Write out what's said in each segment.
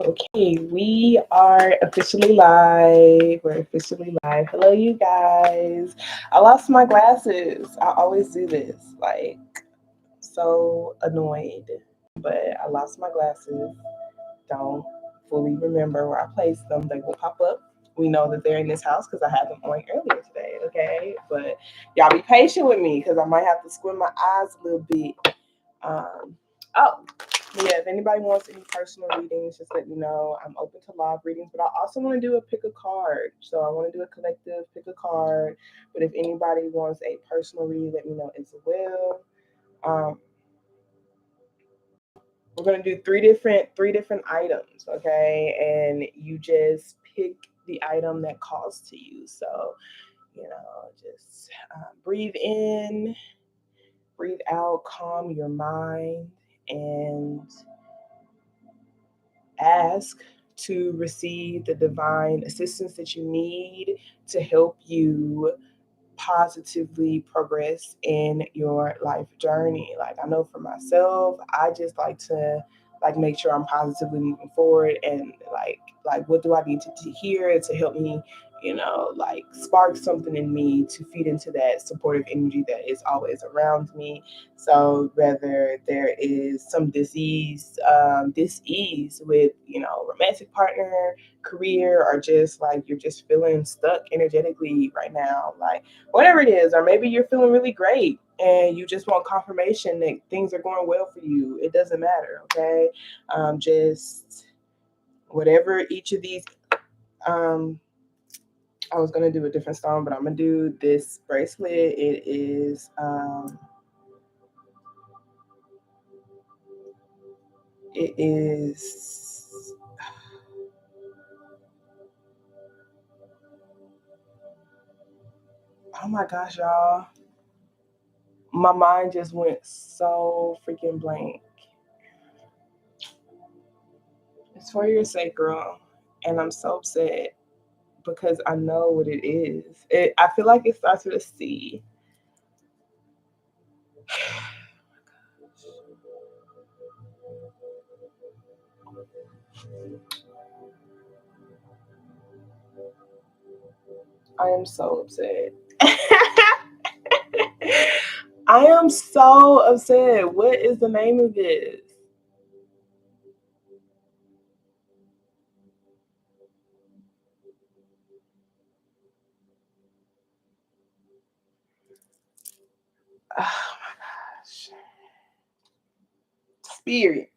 Okay, we are officially live. We're officially live. Hello, you guys. I lost my glasses. I always do this. Like, so annoyed. But I lost my glasses. Don't fully remember where I placed them. They will pop up. We know that they're in this house because I had them on earlier today. Okay, but y'all be patient with me because I might have to squint my eyes a little bit. Um, oh, yeah, if anybody wants any personal readings, just let me know. I'm open to live readings, but I also want to do a pick a card. So I want to do a collective pick a card. But if anybody wants a personal reading, let me know as well. Um, we're gonna do three different items, okay? And you just pick the item that calls to you. So just breathe in, breathe out, calm your mind, and ask to receive the divine assistance that you need to help you positively progress in your life journey. Like I know for myself, I just like to make sure I'm positively moving forward and what do I need to hear to help me, spark something in me to feed into that supportive energy that is always around me. So whether there is some dis-ease with, romantic partner, career, or just like you're just feeling stuck energetically right now, like whatever it is, or maybe you're feeling really great and you just want confirmation that things are going well for you. It doesn't matter, okay? Just whatever each of these. I was gonna do a different song, but I'm gonna do this bracelet. It is. It is. Oh my gosh, y'all! My mind just went so freaking blank. It's for your sacral, and I'm so upset because I know what it is. I feel like it starts with a C. I am so upset. I am so upset. What is the name of this? Oh my gosh. Spirit.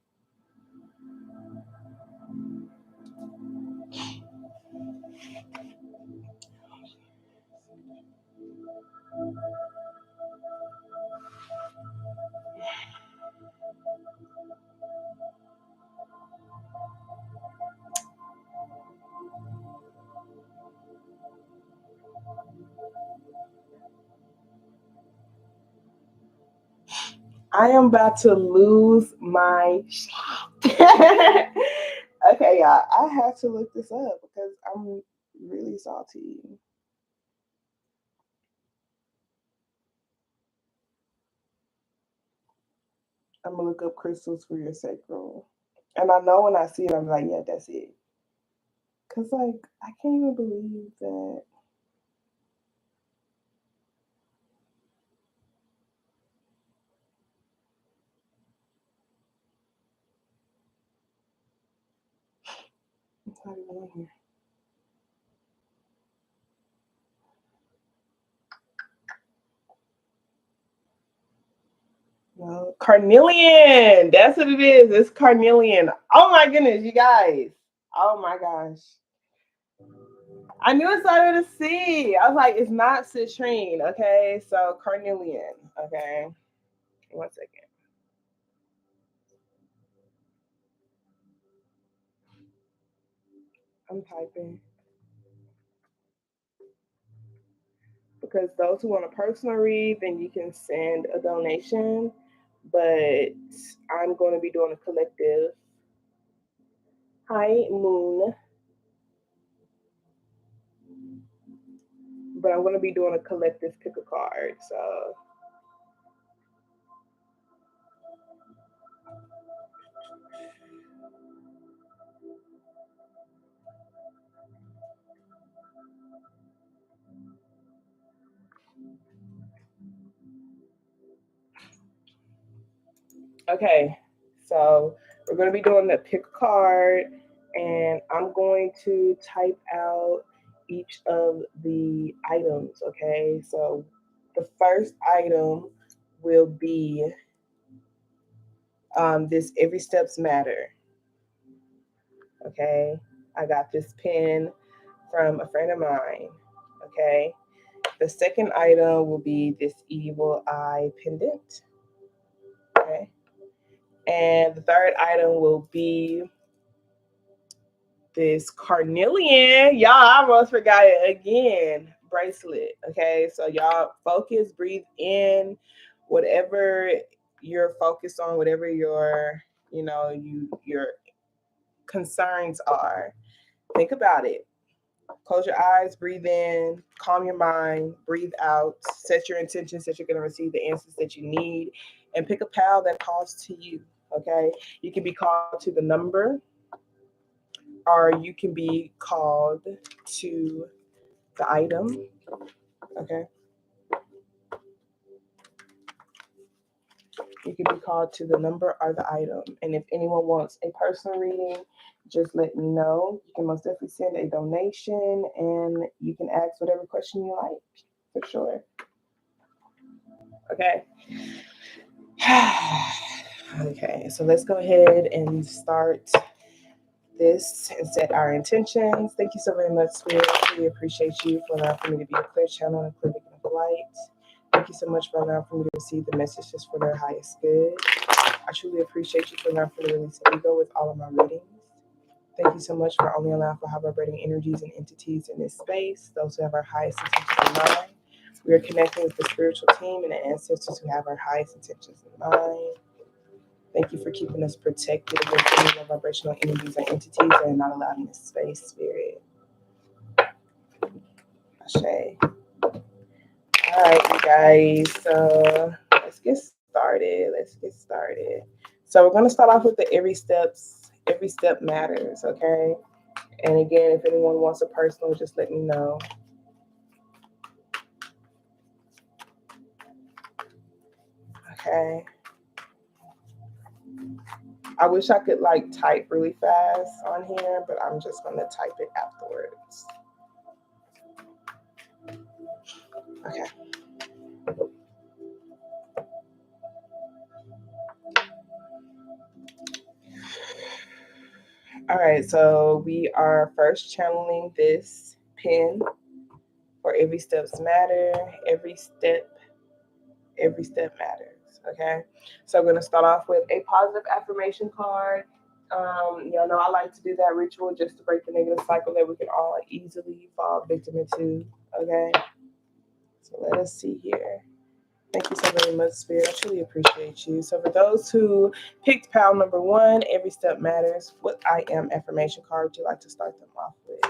I am about to lose my shit. Okay, y'all. I have to look this up because I'm really salty. I'm gonna look up crystals for your sacral. And I know when I see it, I'm like, yeah, that's it. Cause like I can't even believe that. It's not even on here. No, carnelian. That's what it is. It's carnelian. Oh my goodness, you guys. Oh my gosh. I knew it started with a C. I was like, it's not citrine. Okay, so carnelian. Okay, one second. I'm typing because those who want a personal read, then you can send a donation. But I'm going to be doing a collective. Hi, Moon. But I'm going to be doing a collective pick a card. So Okay, so we're going to be doing the pick a card, and I'm going to type out each of the items. Okay, so the first item will be this every steps matter. Okay, I got this pen from a friend of mine. Okay, the second item will be this evil eye pendant. Okay, and the third item will be this carnelian. Y'all, I almost forgot it again. Bracelet. Okay, so y'all focus, breathe in whatever you're focused on, whatever your concerns are. Think about it. Close your eyes, breathe in, calm your mind, breathe out, set your intentions that you're going to receive the answers that you need, and pick a pal that calls to you. Okay, you can be called to the number, or you can be called to the item. Okay, you can be called to the number or the item. And if anyone wants a personal reading, just let me know. You can most definitely send a donation, and you can ask whatever question you like, for sure. Okay. Okay, so let's go ahead and start this and set our intentions. Thank you so very much, Spirit. I really appreciate you for allowing for me to be a clear channel and a clear beacon of light. Thank you so much for allowing for me to receive the messages for their highest good. I truly appreciate you for allowing for me to release ego with all of my readings. Thank you so much for only allowing for high vibrating energies and entities in this space, those who have our highest intentions in mind. We are connecting with the spiritual team and the ancestors who have our highest intentions in mind. Thank you for keeping us protected against any low vibrational energies and entities that are not allowed in this space, Spirit. Ashe. All right, you guys. So let's get started. So we're gonna start off with the every step matters, okay? And again, if anyone wants a personal, just let me know. Okay. I wish I could like type really fast on here, but I'm just gonna type it afterwards. Okay. All right, so we are first channeling this pin for every steps matter. Every step matters. Okay, so I'm gonna start off with a positive affirmation card. Y'all know I like to do that ritual just to break the negative cycle that we can all easily fall victim into. Okay, so let us see here. Thank you so very much, Spirit. I truly appreciate you. So, for those who picked pal number one, every step matters. What I am affirmation card would you like to start them off with?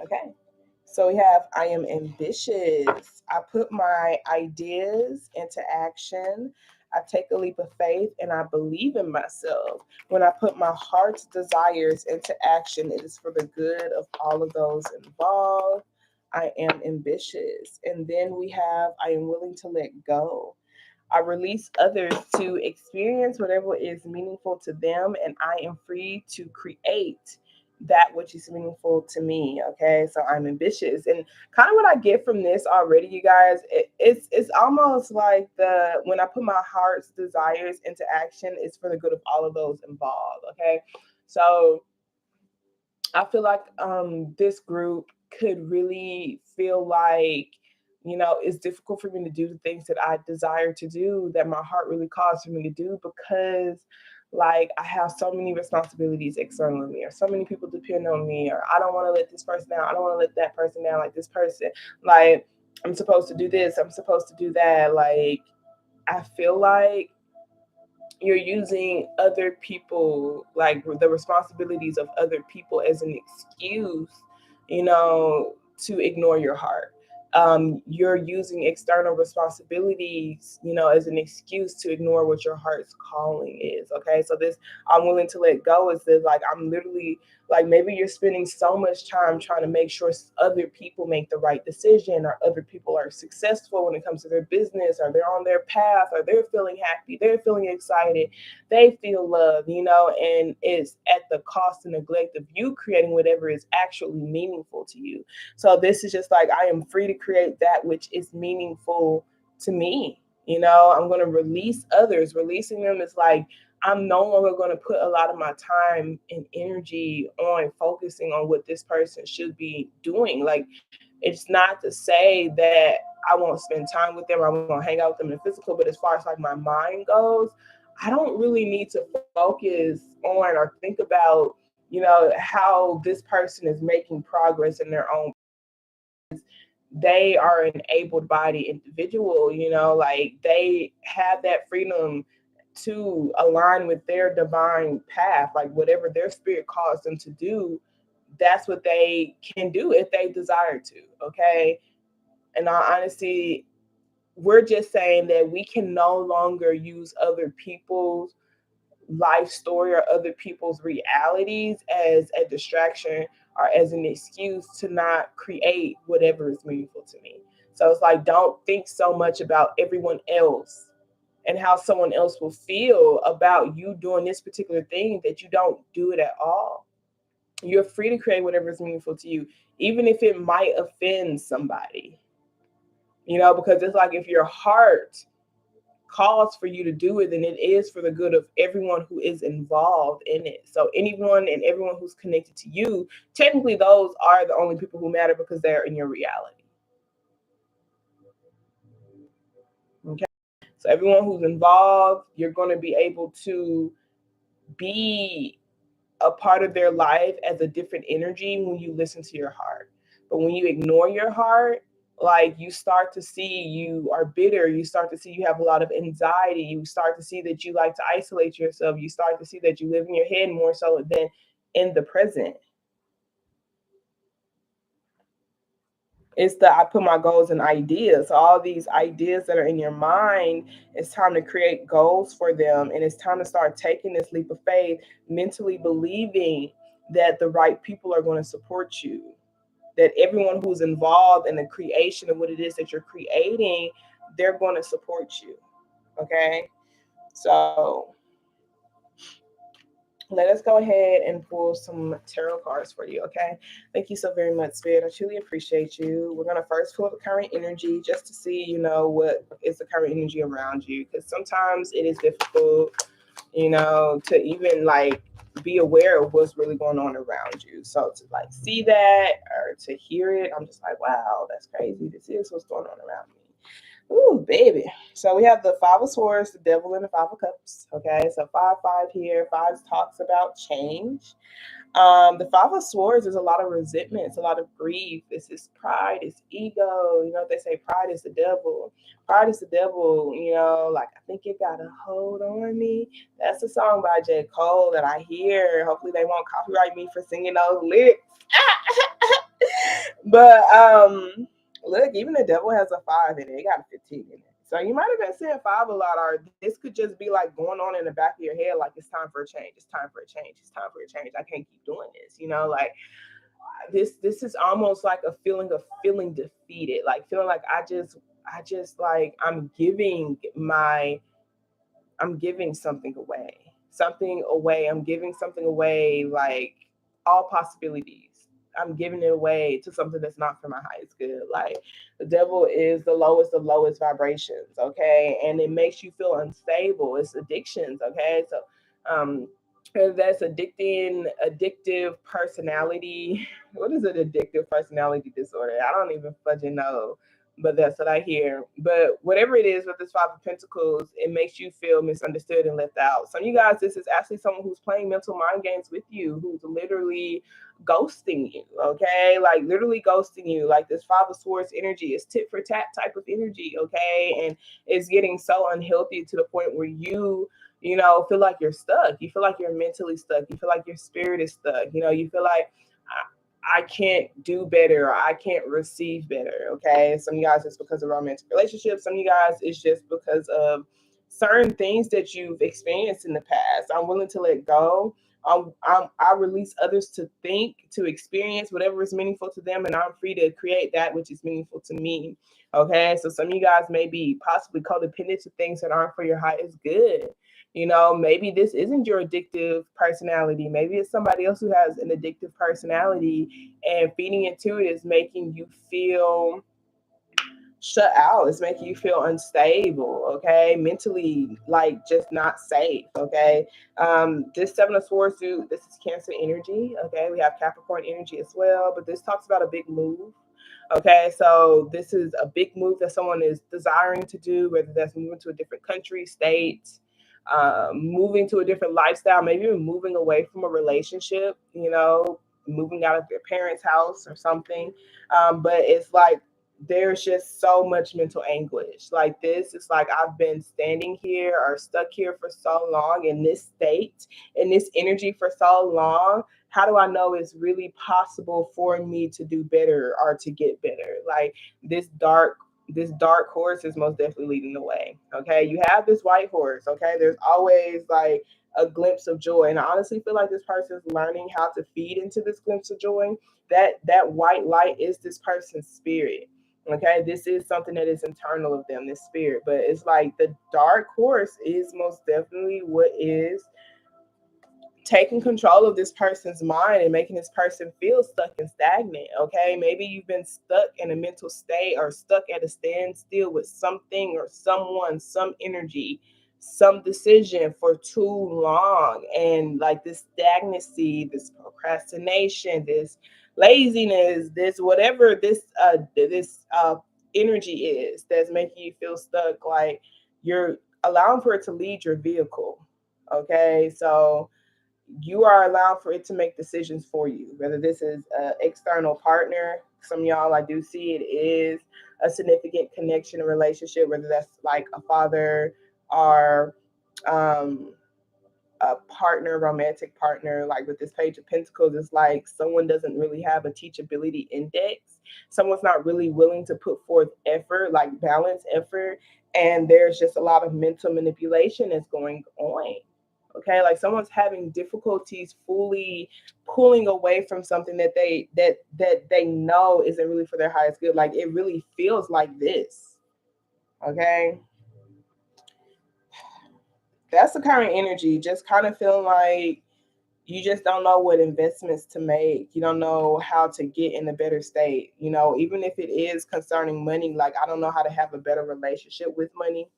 Okay. So we have I am ambitious. I put my ideas into action. I take a leap of faith and I believe in myself. When I put my heart's desires into action, it is for the good of all of those involved. I am ambitious. And then we have I am willing to let go. I release others to experience whatever is meaningful to them, and I am free to create that which is meaningful to me. Okay, so I'm ambitious, and kind of what I get from this already, you guys, it's almost like the when I put my heart's desires into action, it's for the good of all of those involved. Okay, so I feel like this group could really feel like, it's difficult for me to do the things that I desire to do, that my heart really calls for me to do, because like I have so many responsibilities external to me, or so many people depend on me, or I don't want to let this person down. I don't want to let that person down, like this person. Like I'm supposed to do this, I'm supposed to do that. Like I feel like you're using other people, like the responsibilities of other people, as an excuse, to ignore your heart. you're using external responsibilities, as an excuse to ignore what your heart's calling is. Okay, so this I'm willing to let go is this, like, I'm literally, like, maybe you're spending so much time trying to make sure other people make the right decision, or other people are successful when it comes to their business, or they're on their path, or they're feeling happy, they're feeling excited, they feel love, and it's at the cost and neglect of you creating whatever is actually meaningful to you. So this is just like, I am free to create that which is meaningful to me. I'm going to release others. Releasing them is like, I'm no longer going to put a lot of my time and energy on focusing on what this person should be doing. Like, it's not to say that I won't spend time with them, or I won't hang out with them in the physical, but as far as like my mind goes, I don't really need to focus on or think about, how this person is making progress in their own. They are an able-bodied individual, like, they have that freedom to align with their divine path, like whatever their spirit calls them to do, that's what they can do if they desire to. Okay, and honestly, we're just saying that we can no longer use other people's life story or other people's realities as a distraction or as an excuse to not create whatever is meaningful to me. So it's like, don't think so much about everyone else and how someone else will feel about you doing this particular thing, that you don't do it at all. You're free to create whatever is meaningful to you, even if it might offend somebody, because it's like, if your heart calls for you to do it, then it is for the good of everyone who is involved in it. So anyone and everyone who's connected to you, technically those are the only people who matter because they're in your reality. Okay. So everyone who's involved, you're going to be able to be a part of their life as a different energy when you listen to your heart. But when you ignore your heart, like, you start to see you are bitter, you start to see you have a lot of anxiety, you start to see that you like to isolate yourself, you start to see that you live in your head more so than in the present. It's the I put my goals and ideas. So all these ideas that are in your mind, it's time to create goals for them. And it's time to start taking this leap of faith, mentally believing that the right people are going to support you, that everyone who's involved in the creation of what it is that you're creating, they're going to support you. Okay. So let us go ahead and pull some tarot cards for you. Okay, thank you so very much, Spirit. I truly appreciate you. We're going to first pull the current energy just to see, what is the current energy around you, because sometimes it is difficult, to even like be aware of what's really going on around you. So to like see that or to hear it, I'm just like, wow, that's crazy. This is what's going on around me. Ooh, baby. So we have the Five of Swords, the Devil, and the Five of Cups. Okay, so 5 5 here. Five talks about change. The Five of Swords is a lot of resentment, it's a lot of grief, it's his pride, it's ego. They say pride is the devil. Pride is the devil, like, I think it got a hold on me. That's a song by J. Cole that I hear. Hopefully they won't copyright me for singing those lyrics. But look, even the devil has a 5 in it. It got a 15 in it. So you might have been saying 5 a lot, or this could just be like going on in the back of your head, like, it's time for a change. It's time for a change. It's time for a change. I can't keep doing this. Like, this is almost like a feeling of feeling defeated, like feeling like I just like I'm giving something away. Something away. I'm giving something away, like all possibilities. I'm giving it away to something that's not for my highest good. Like, the devil is the lowest of lowest vibrations, okay? And it makes you feel unstable. It's addictions, okay? So that's addictive personality. What is an addictive personality disorder? I don't even fudging know, but that's what I hear. But whatever it is with this Five of Pentacles, it makes you feel misunderstood and left out. Some of you guys, this is actually someone who's playing mental mind games with you, who's literally ghosting you, okay? Like, literally ghosting you. Like, this Five of Swords energy is tit for tat type of energy, okay? And it's getting so unhealthy to the point where feel like you're stuck. You feel like you're mentally stuck. You feel like your spirit is stuck. You feel like I can't do better, or I can't receive better. Okay. Some of you guys it's because of romantic relationships. Some of you guys it's just because of certain things that you've experienced in the past. I'm willing to let go. I release others to think, to experience whatever is meaningful to them, and I'm free to create that which is meaningful to me. Okay, so some of you guys may be possibly codependent to things that aren't for your highest good. Maybe this isn't your addictive personality. Maybe it's somebody else who has an addictive personality, and feeding into it is making you feel shut out. It's making you feel unstable, okay? Mentally, like just not safe, okay? This Seven of Swords, dude, this is Cancer energy, okay? We have Capricorn energy as well, but this talks about a big move. Okay, so this is a big move that someone is desiring to do, whether that's moving to a different country, state, moving to a different lifestyle, maybe even moving away from a relationship, moving out of their parents' house or something. But it's like there's just so much mental anguish. Like this, it's like I've been standing here or stuck here for so long in this state, in this energy for so long. How do I know it's really possible for me to do better or to get better? Like this dark horse is most definitely leading the way. Okay, you have this white horse. Okay, there's always like a glimpse of joy, and I honestly feel like this person is learning how to feed into this glimpse of joy. That white light is this person's spirit. Okay, this is something that is internal of them, this spirit. But it's like the dark horse is most definitely what is taking control of this person's mind and making this person feel stuck and stagnant. Okay, maybe you've been stuck in a mental state or stuck at a standstill with something or someone, some energy, some decision for too long, and like this stagnancy, this procrastination, this laziness, this whatever this energy is that's making you feel stuck, like you're allowing for it to lead your vehicle. Okay, so you are allowed for it to make decisions for you, whether this is an external partner. Some of y'all, I do see it is a significant connection, a relationship, whether that's like a father or um, a partner, romantic partner. Like with this Page of Pentacles, it's like someone doesn't really have a teachability index. Someone's not really willing to put forth effort, like balance effort. And there's just a lot of mental manipulation that's going on. Okay, like someone's having difficulties fully pulling away from something that they know isn't really for their highest good. Like it really feels like this. Okay, that's the current energy. Just kind of feeling like you just don't know what investments to make. You don't know how to get in a better state. Even if it is concerning money, like I don't know how to have a better relationship with money.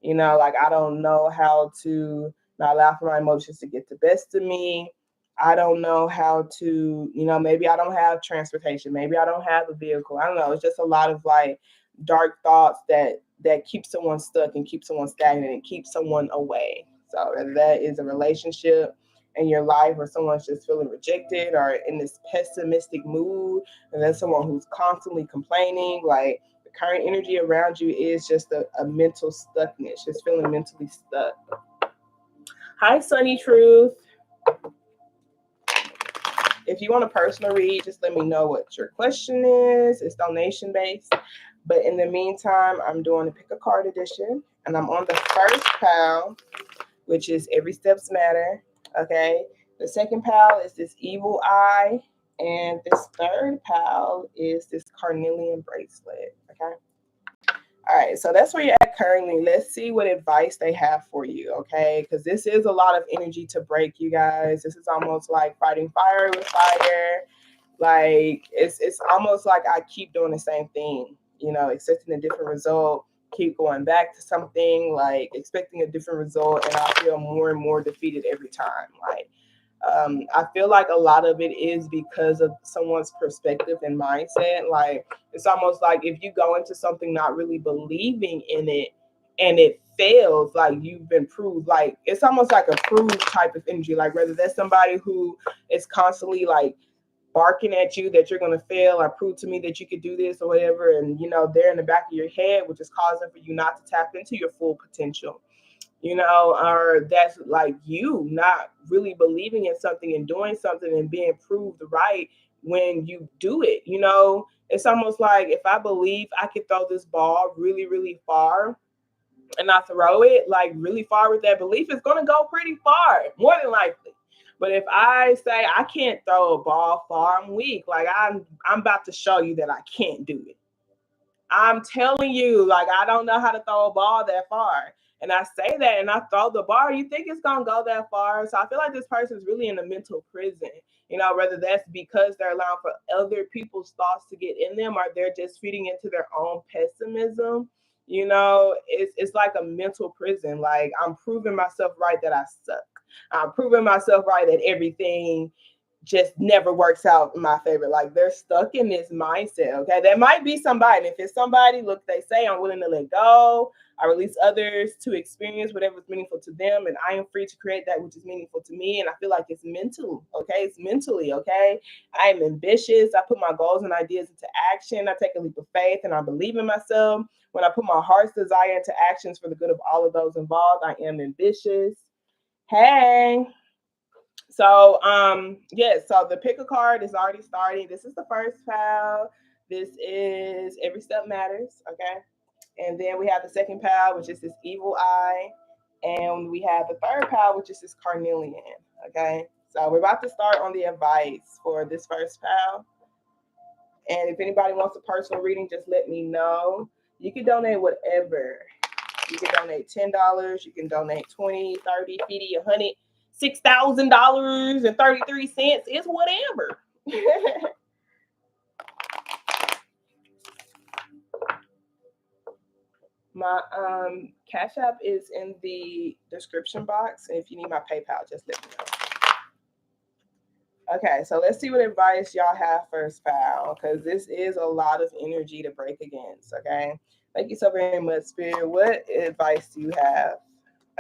Like I don't know how to not allow for my emotions to get the best of me. I don't know how to, maybe I don't have transportation. Maybe I don't have a vehicle. I don't know. It's just a lot of like dark thoughts that keep someone stuck and keep someone stagnant and keep someone away. So whether that is a relationship in your life or someone's just feeling rejected or in this pessimistic mood, and then someone who's constantly complaining, like the current energy around you is just a mental stuckness, just feeling mentally stuck. Hi, Sunny Truth. If you want a personal read, just let me know what your question is. It's donation based. But in the meantime, I'm doing a pick a card edition, and I'm on the first pile, which is Every Steps Matter. Okay. The second pile is this Evil Eye. And this third pile is this Carnelian Bracelet. Okay. All right, so that's where you're at currently. Let's see what advice they have for you, okay? Because this is a lot of energy to break, you guys. This is almost like fighting fire with fire. Like it's almost like I keep doing the same thing, expecting a different result, keep going back to something, like expecting a different result, and I feel more and more defeated every time. Like I feel like a lot of it is because of someone's perspective and mindset. Like it's almost like if you go into something not really believing in it and it fails, like you've been proved. Like it's almost like a proved type of energy. Like whether that's somebody who is constantly like barking at you that you're going to fail or prove to me that you could do this or whatever, and they're in the back of your head, which is causing for you not to tap into your full potential. Or that's like you not really believing in something and doing something and being proved right when you do it. You know, it's almost like if I believe I could throw this ball really, really far and I throw it like really far with that belief, it's going to go pretty far, more than likely. But if I say I can't throw a ball far, I'm weak. Like I'm about to show you that I can't do it. I'm telling you, like, I don't know how to throw a ball that far. And I say that and I throw the bar, you think it's going to go that far. So I feel like this person's really in a mental prison, you know, whether that's because they're allowing for other people's thoughts to get in them or they're just feeding into their own pessimism. You know, it's like a mental prison. Like, I'm proving myself right that I suck. I'm proving myself right that everything just never works out in my favor. Like, they're stuck in this mindset. Okay, there might be somebody, and if it's somebody, look, they say I'm willing to let go. I release others to experience whatever is meaningful to them, and I am free to create that which is meaningful to me. And I feel like it's mental. Okay, it's mentally. Okay, I am ambitious. I put my goals and ideas into action. I take a leap of faith, and I believe in myself. When I put my heart's desire into actions for the good of all of those involved, I am ambitious. Hey. So yeah, so the pick a card is already starting. This is the first pile. This is Every Step Matters, okay? And then we have the second pile, which is this Evil Eye. And we have the third pile, which is this Carnelian, okay? So we're about to start on the advice for this first pile. And if anybody wants a personal reading, just let me know. You can donate whatever. You can donate $10. You can donate 20, 30, 50, 100, $6,000.33. It's whatever. My Cash App is in the description box. And if you need my PayPal, just let me know. Okay, so let's see what advice y'all have first, pal, because this is a lot of energy to break against. Okay, thank you so very much, Spirit. What advice do you have?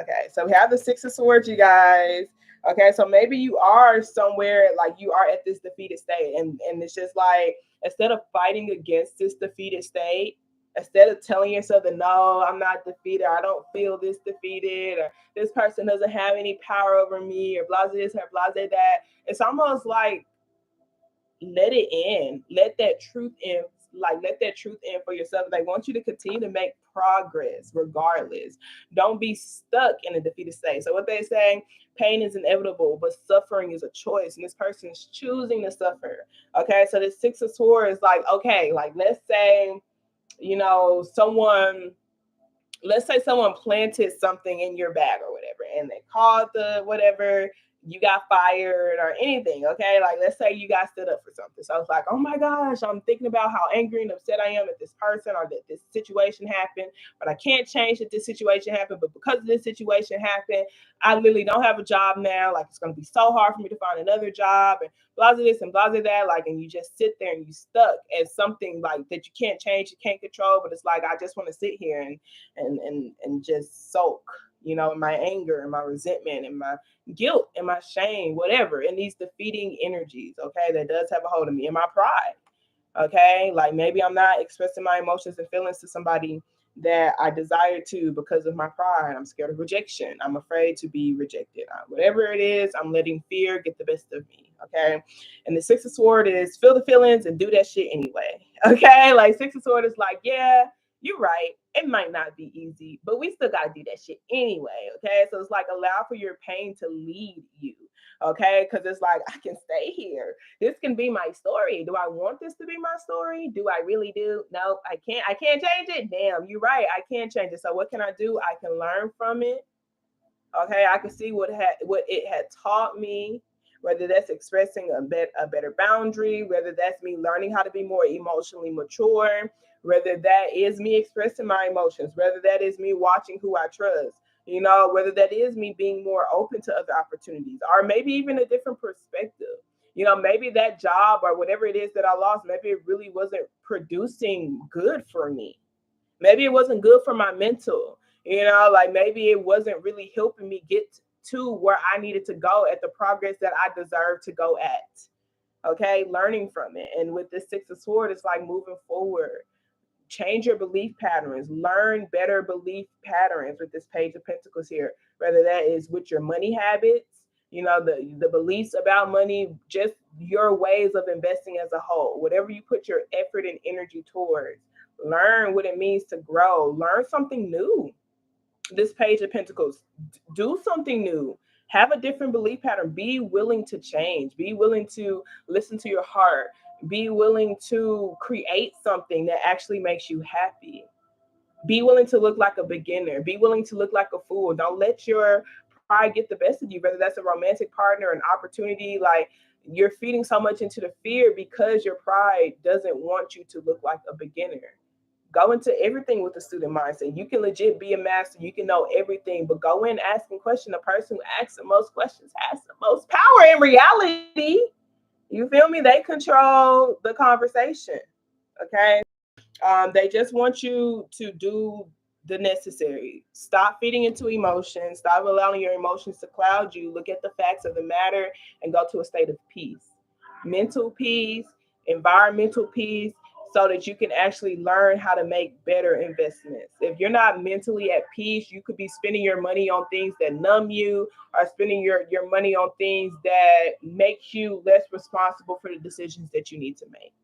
Okay, so we have the Six of Swords, you guys. Okay, so maybe you are somewhere, like you are at this defeated state, and it's just like, instead of fighting against this defeated state, instead of telling yourself that no, I'm not defeated, I don't feel this defeated, or this person doesn't have any power over me, or blah this or blah that, it's almost like, let it in, let that truth in, like let that truth in for yourself. They want you to continue to make progress regardless. Don't be stuck in a defeated state. So what they say, pain is inevitable, but suffering is a choice, and this person is choosing to suffer. Okay, so this Six of Swords is like, okay, like let's say, you know, someone, let's say someone planted something in your bag or whatever, and they called the whatever, you got fired or anything. Okay, like let's say you got stood up for something. So it's like, oh my gosh, I'm thinking about how angry and upset I am at this person or that this situation happened, but I can't change that this situation happened. But because this situation happened, I literally don't have a job now. Like, it's going to be so hard for me to find another job, and blah this and blah that. Like, and you just sit there and you stuck at something like that you can't change, you can't control. But it's like, I just want to sit here and just sulk, you know, in my anger and my resentment and my guilt and my shame, whatever, and these defeating energies, okay, that does have a hold of me, and my pride. Okay, like maybe I'm not expressing my emotions and feelings to somebody that I desire to because of my pride. I'm scared of rejection. I'm afraid to be rejected. Whatever it is, I'm letting fear get the best of me. Okay, and the Six of Swords is feel the feelings and do that shit anyway. Okay, like Six of Swords is like, yeah, you're right. It might not be easy, but we still gotta do that shit anyway. Okay, so it's like, allow for your pain to lead you. Okay, because it's like, I can stay here, this can be my story. Do I want this to be my story? Do I really do? No, I can't change it. Damn, you're right, I can't change it. So what can I do? I can learn from it. Okay, I can see what it had taught me, whether that's expressing a better boundary, whether that's me learning how to be more emotionally mature, whether that is me expressing my emotions, whether that is me watching who I trust, you know, whether that is me being more open to other opportunities, or maybe even a different perspective. You know, maybe that job or whatever it is that I lost, maybe it really wasn't producing good for me. Maybe it wasn't good for my mental, you know, like maybe it wasn't really helping me get to where I needed to go at the progress that I deserve to go at. Okay, learning from it. And with this Six of Swords, it's like moving forward. Change your belief patterns, learn better belief patterns with this Page of Pentacles here, whether that is with your money habits, you know, the beliefs about money, just your ways of investing as a whole. Whatever you put your effort and energy towards, learn what it means to grow, learn something new. This Page of Pentacles, do something new. Have a different belief pattern. Be willing to change. Be willing to listen to your heart. Be willing to create something that actually makes you happy. Be willing to look like a beginner. Be willing to look like a fool. Don't let your pride get the best of you, whether that's a romantic partner, an opportunity. Like, you're feeding so much into the fear because your pride doesn't want you to look like a beginner. Go into everything with a student mindset. You can legit be a master. You can know everything, but go in asking questions. The person who asks the most questions has the most power in reality. You feel me? They control the conversation. Okay. They just want you to do the necessary. Stop feeding into emotions. Stop allowing your emotions to cloud you. Look at the facts of the matter and go to a state of peace. Mental peace, environmental peace, so that you can actually learn how to make better investments. If you're not mentally at peace, you could be spending your money on things that numb you, or spending your money on things that make you less responsible for the decisions that you need to make.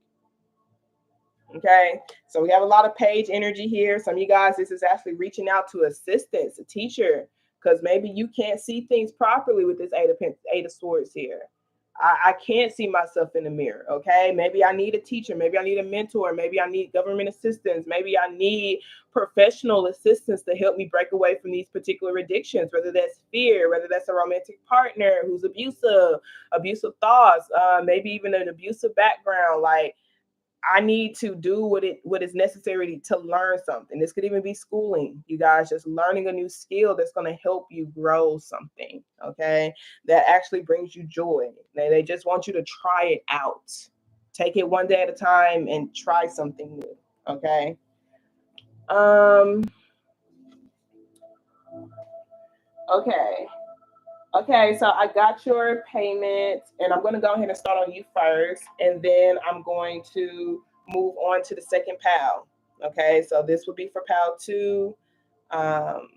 Okay, so we have a lot of page energy here. Some of you guys, this is actually reaching out to assistance, a teacher, because maybe you can't see things properly with this Eight of Swords here. I can't see myself in the mirror. Okay, maybe I need a teacher, maybe I need a mentor, maybe I need government assistance, maybe I need professional assistance to help me break away from these particular addictions, whether that's fear, whether that's a romantic partner who's abusive thoughts, maybe even an abusive background. Like, I need to do what is necessary to learn something. This could even be schooling, you guys, just learning a new skill that's going to help you grow something, okay? That actually brings you joy. They just want you to try it out. Take it one day at a time and try something new, okay? Okay. Okay, so I got your payment, and I'm going to go ahead and start on you first, and then I'm going to move on to the second pal. Okay, so this will be for pal 2, um,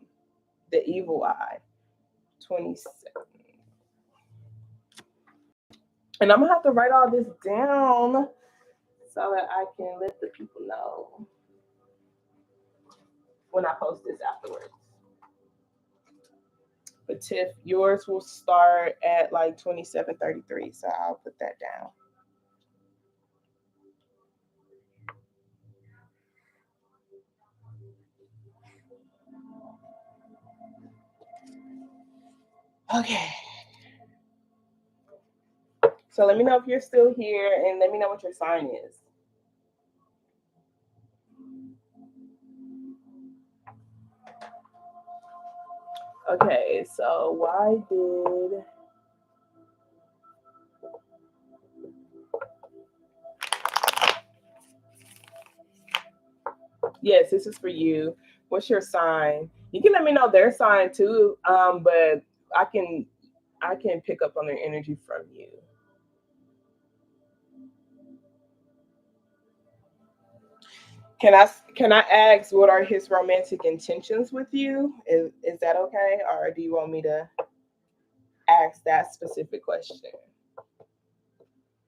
the evil eye, 27. And I'm going to have to write all this down so that I can let the people know when I post this afterwards. But Tiff, yours will start at like 27:33, so I'll put that down. Okay. So let me know if you're still here, and let me know what your sign is. Okay, so why did... Yes, this is for you. What's your sign? You can let me know their sign too, but I can pick up on their energy from you. Can I ask what are his romantic intentions with you? Is that okay, or do you want me to ask that specific question?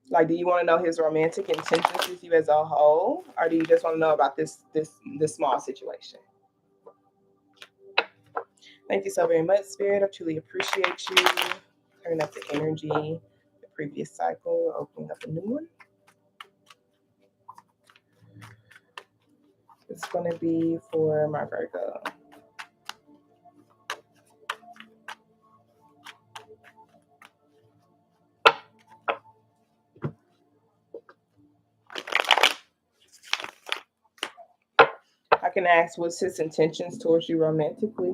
Like, do you want to know his romantic intentions with you as a whole, or do you just want to know about this small situation? Thank you so very much, Spirit. I truly appreciate you. Turning up the energy, the previous cycle, opening up a new one. It's going to be for my Virgo. I can ask, what's his intentions towards you romantically?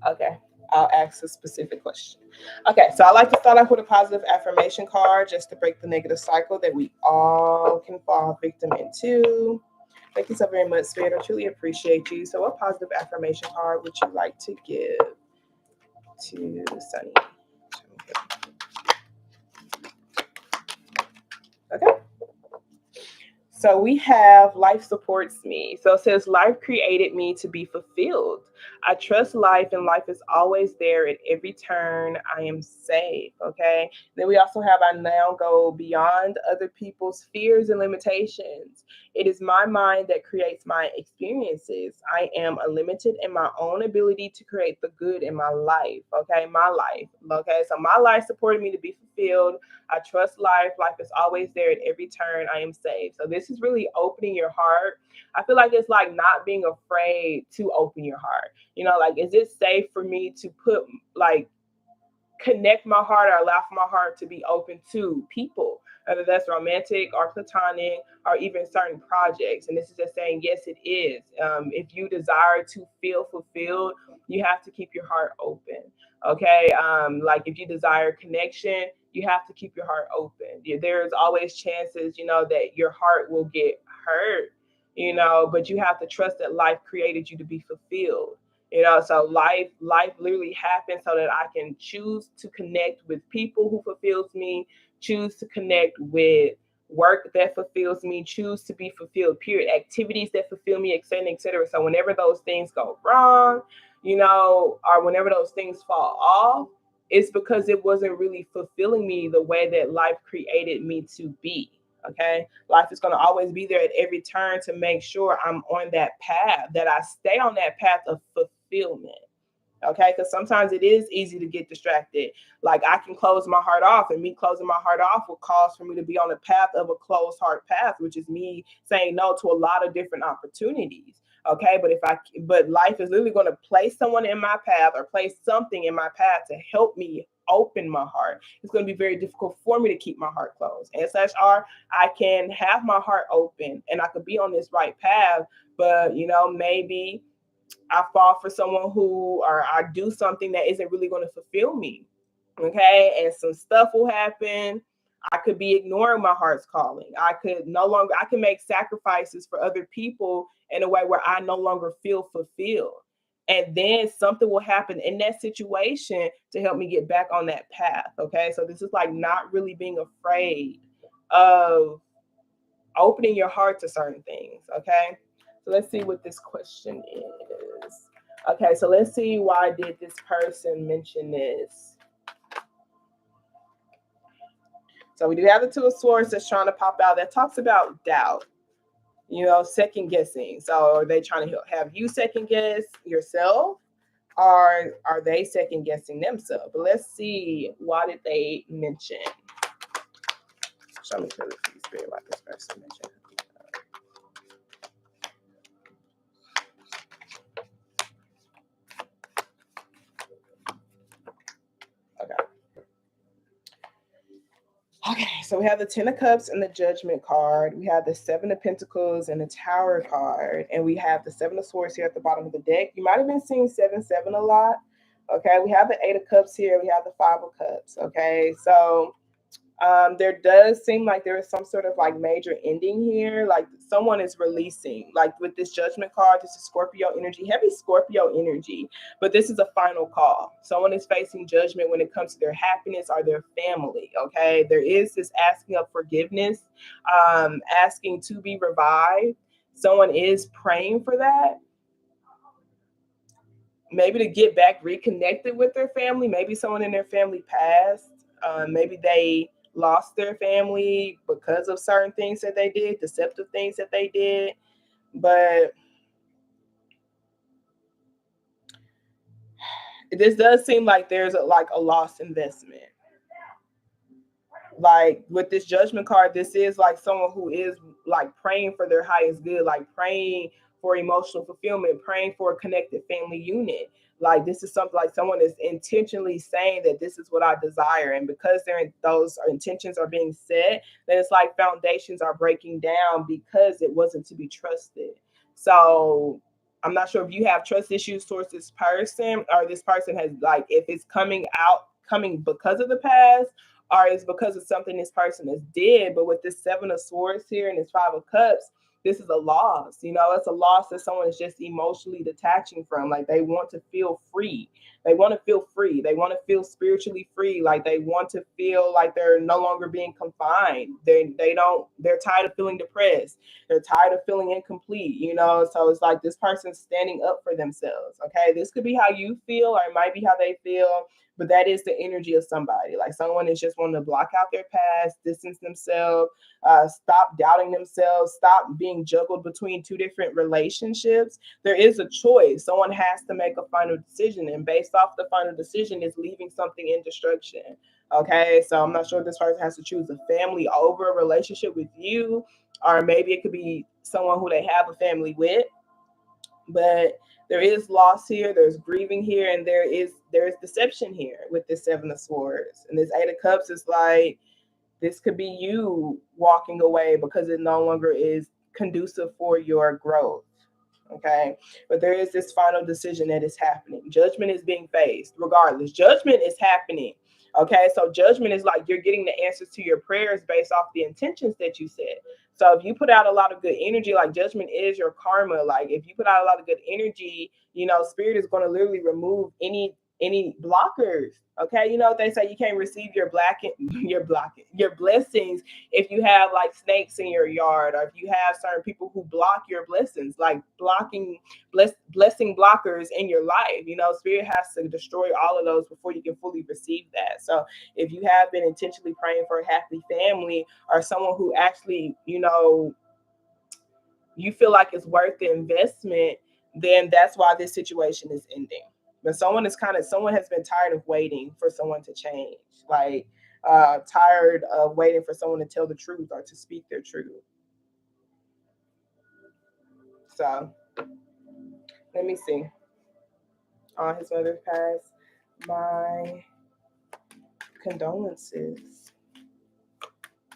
Okay, I'll ask a specific question. Okay, so I like to start off with a positive affirmation card just to break the negative cycle that we all can fall victim into. Thank you so very much, Spirit. I truly appreciate you. So what positive affirmation card would you like to give to Sunny? Okay. So we have life supports me. So it says life created me to be fulfilled. I trust life, and life is always there at every turn. I am safe. Okay. Then we also have I now go beyond other people's fears and limitations. It is my mind that creates my experiences. I am unlimited in my own ability to create the good in my life. Okay, my life. Okay, so my life supported me to be fulfilled. I trust life. Life is always there at every turn. I am safe. So this is really opening your heart. I feel like it's like not being afraid to open your heart. You know, like, is it safe for me to put like connect my heart or allow for my heart to be open to people, whether that's romantic or platonic or even certain projects. And this is just saying, yes, it is. If you desire to feel fulfilled, you have to keep your heart open. Okay. Like if you desire connection, you have to keep your heart open. There's always chances, that your heart will get hurt, but you have to trust that life created you to be fulfilled. So life literally happens so that I can choose to connect with people who fulfills me, choose to connect with work that fulfills me, choose to be fulfilled, period, activities that fulfill me, etc., etc. So whenever those things go wrong, or whenever those things fall off, it's because it wasn't really fulfilling me the way that life created me to be. Okay. Life is going to always be there at every turn to make sure I'm on that path, that I stay on that path of fulfillment. Okay, because sometimes it is easy to get distracted. Like I can close my heart off, and me closing my heart off will cause for me to be on the path of a closed heart path, which is me saying no to a lot of different opportunities. Okay, but life is literally going to place someone in my path or place something in my path to help me open my heart. It's going to be very difficult for me to keep my heart closed. And such are, I can have my heart open and I could be on this right path, but maybe I fall for someone or I do something that isn't really going to fulfill me. Okay. And some stuff will happen. I could be ignoring my heart's calling. I can make sacrifices for other people in a way where I no longer feel fulfilled. And then something will happen in that situation to help me get back on that path. Okay. So this is like not really being afraid of opening your heart to certain things. Okay. So let's see what this question is. Okay, so let's see, why did this person mention this? So we do have the Two of Swords that's trying to pop out that talks about doubt, second guessing. So are they trying to have you second guess yourself? Or are they second guessing themselves? But let's see, why did they mention? Show me clearly, please, Spirit, what this person mentioned. Okay. Okay, so we have the Ten of Cups and the Judgment card. We have the Seven of Pentacles and the Tower card. And we have the Seven of Swords here at the bottom of the deck. You might have been seeing 7-7 a lot. Okay, we have the Eight of Cups here. We have the Five of Cups. Okay, so there does seem like there is some sort of like major ending here. Like someone is releasing, like with this Judgment card, this is Scorpio energy, heavy Scorpio energy, but this is a final call. Someone is facing judgment when it comes to their happiness or their family. Okay, there is this asking of forgiveness, asking to be revived. Someone is praying for that, maybe to get back reconnected with their family. Maybe someone in their family passed. Maybe they lost their family because of certain things that they did, deceptive things that they did. But this does seem like there's a lost investment. Like with this Judgment card, this is like someone who is like praying for their highest good, like praying for emotional fulfillment, praying for a connected family unit. Like this is something like someone is intentionally saying that this is what I desire, and because those intentions are being set, then it's like foundations are breaking down because it wasn't to be trusted. So I'm not sure if you have trust issues towards this person, or this person has, like, if it's coming because of the past, or it's because of something this person has did. But with this Seven of Swords here and this Five of Cups, this is a loss. It's a loss that someone is just emotionally detaching from. Like they want to feel free. They want to feel free. They want to feel spiritually free. Like they want to feel like they're no longer being confined. They're tired of feeling depressed. They're tired of feeling incomplete. So it's like this person's standing up for themselves. Okay. This could be how you feel, or it might be how they feel, but that is the energy of somebody. Like someone is just wanting to block out their past, distance themselves, stop doubting themselves, stop being juggled between two different relationships. There is a choice. Someone has to make a final decision, and based off the final decision is leaving something in destruction. Okay, so I'm not sure if this person has to choose a family over a relationship with you, or maybe it could be someone who they have a family with. But there is loss here, there's grieving here, and there is deception here with this Seven of Swords. And this Eight of Cups is like, this could be you walking away because it no longer is conducive for your growth. Okay. But there is this final decision that is happening. Judgment is being faced. Regardless, judgment is happening. Okay. So judgment is like you're getting the answers to your prayers based off the intentions that you set. So if you put out a lot of good energy, like judgment is your karma. Like if you put out a lot of good energy, spirit is going to literally remove any blockers. Okay, what they say, you can't receive your blessings if you have like snakes in your yard, or if you have certain people who block your blessings, like blessing blockers in your life. Spirit has to destroy all of those before you can fully receive that. So if you have been intentionally praying for a happy family, or someone who actually you feel like it's worth the investment, then that's why this situation is ending. But someone has been tired of waiting for someone to change, like tired of waiting for someone to tell the truth or to speak their truth. So let me see. On his mother's passed, my condolences.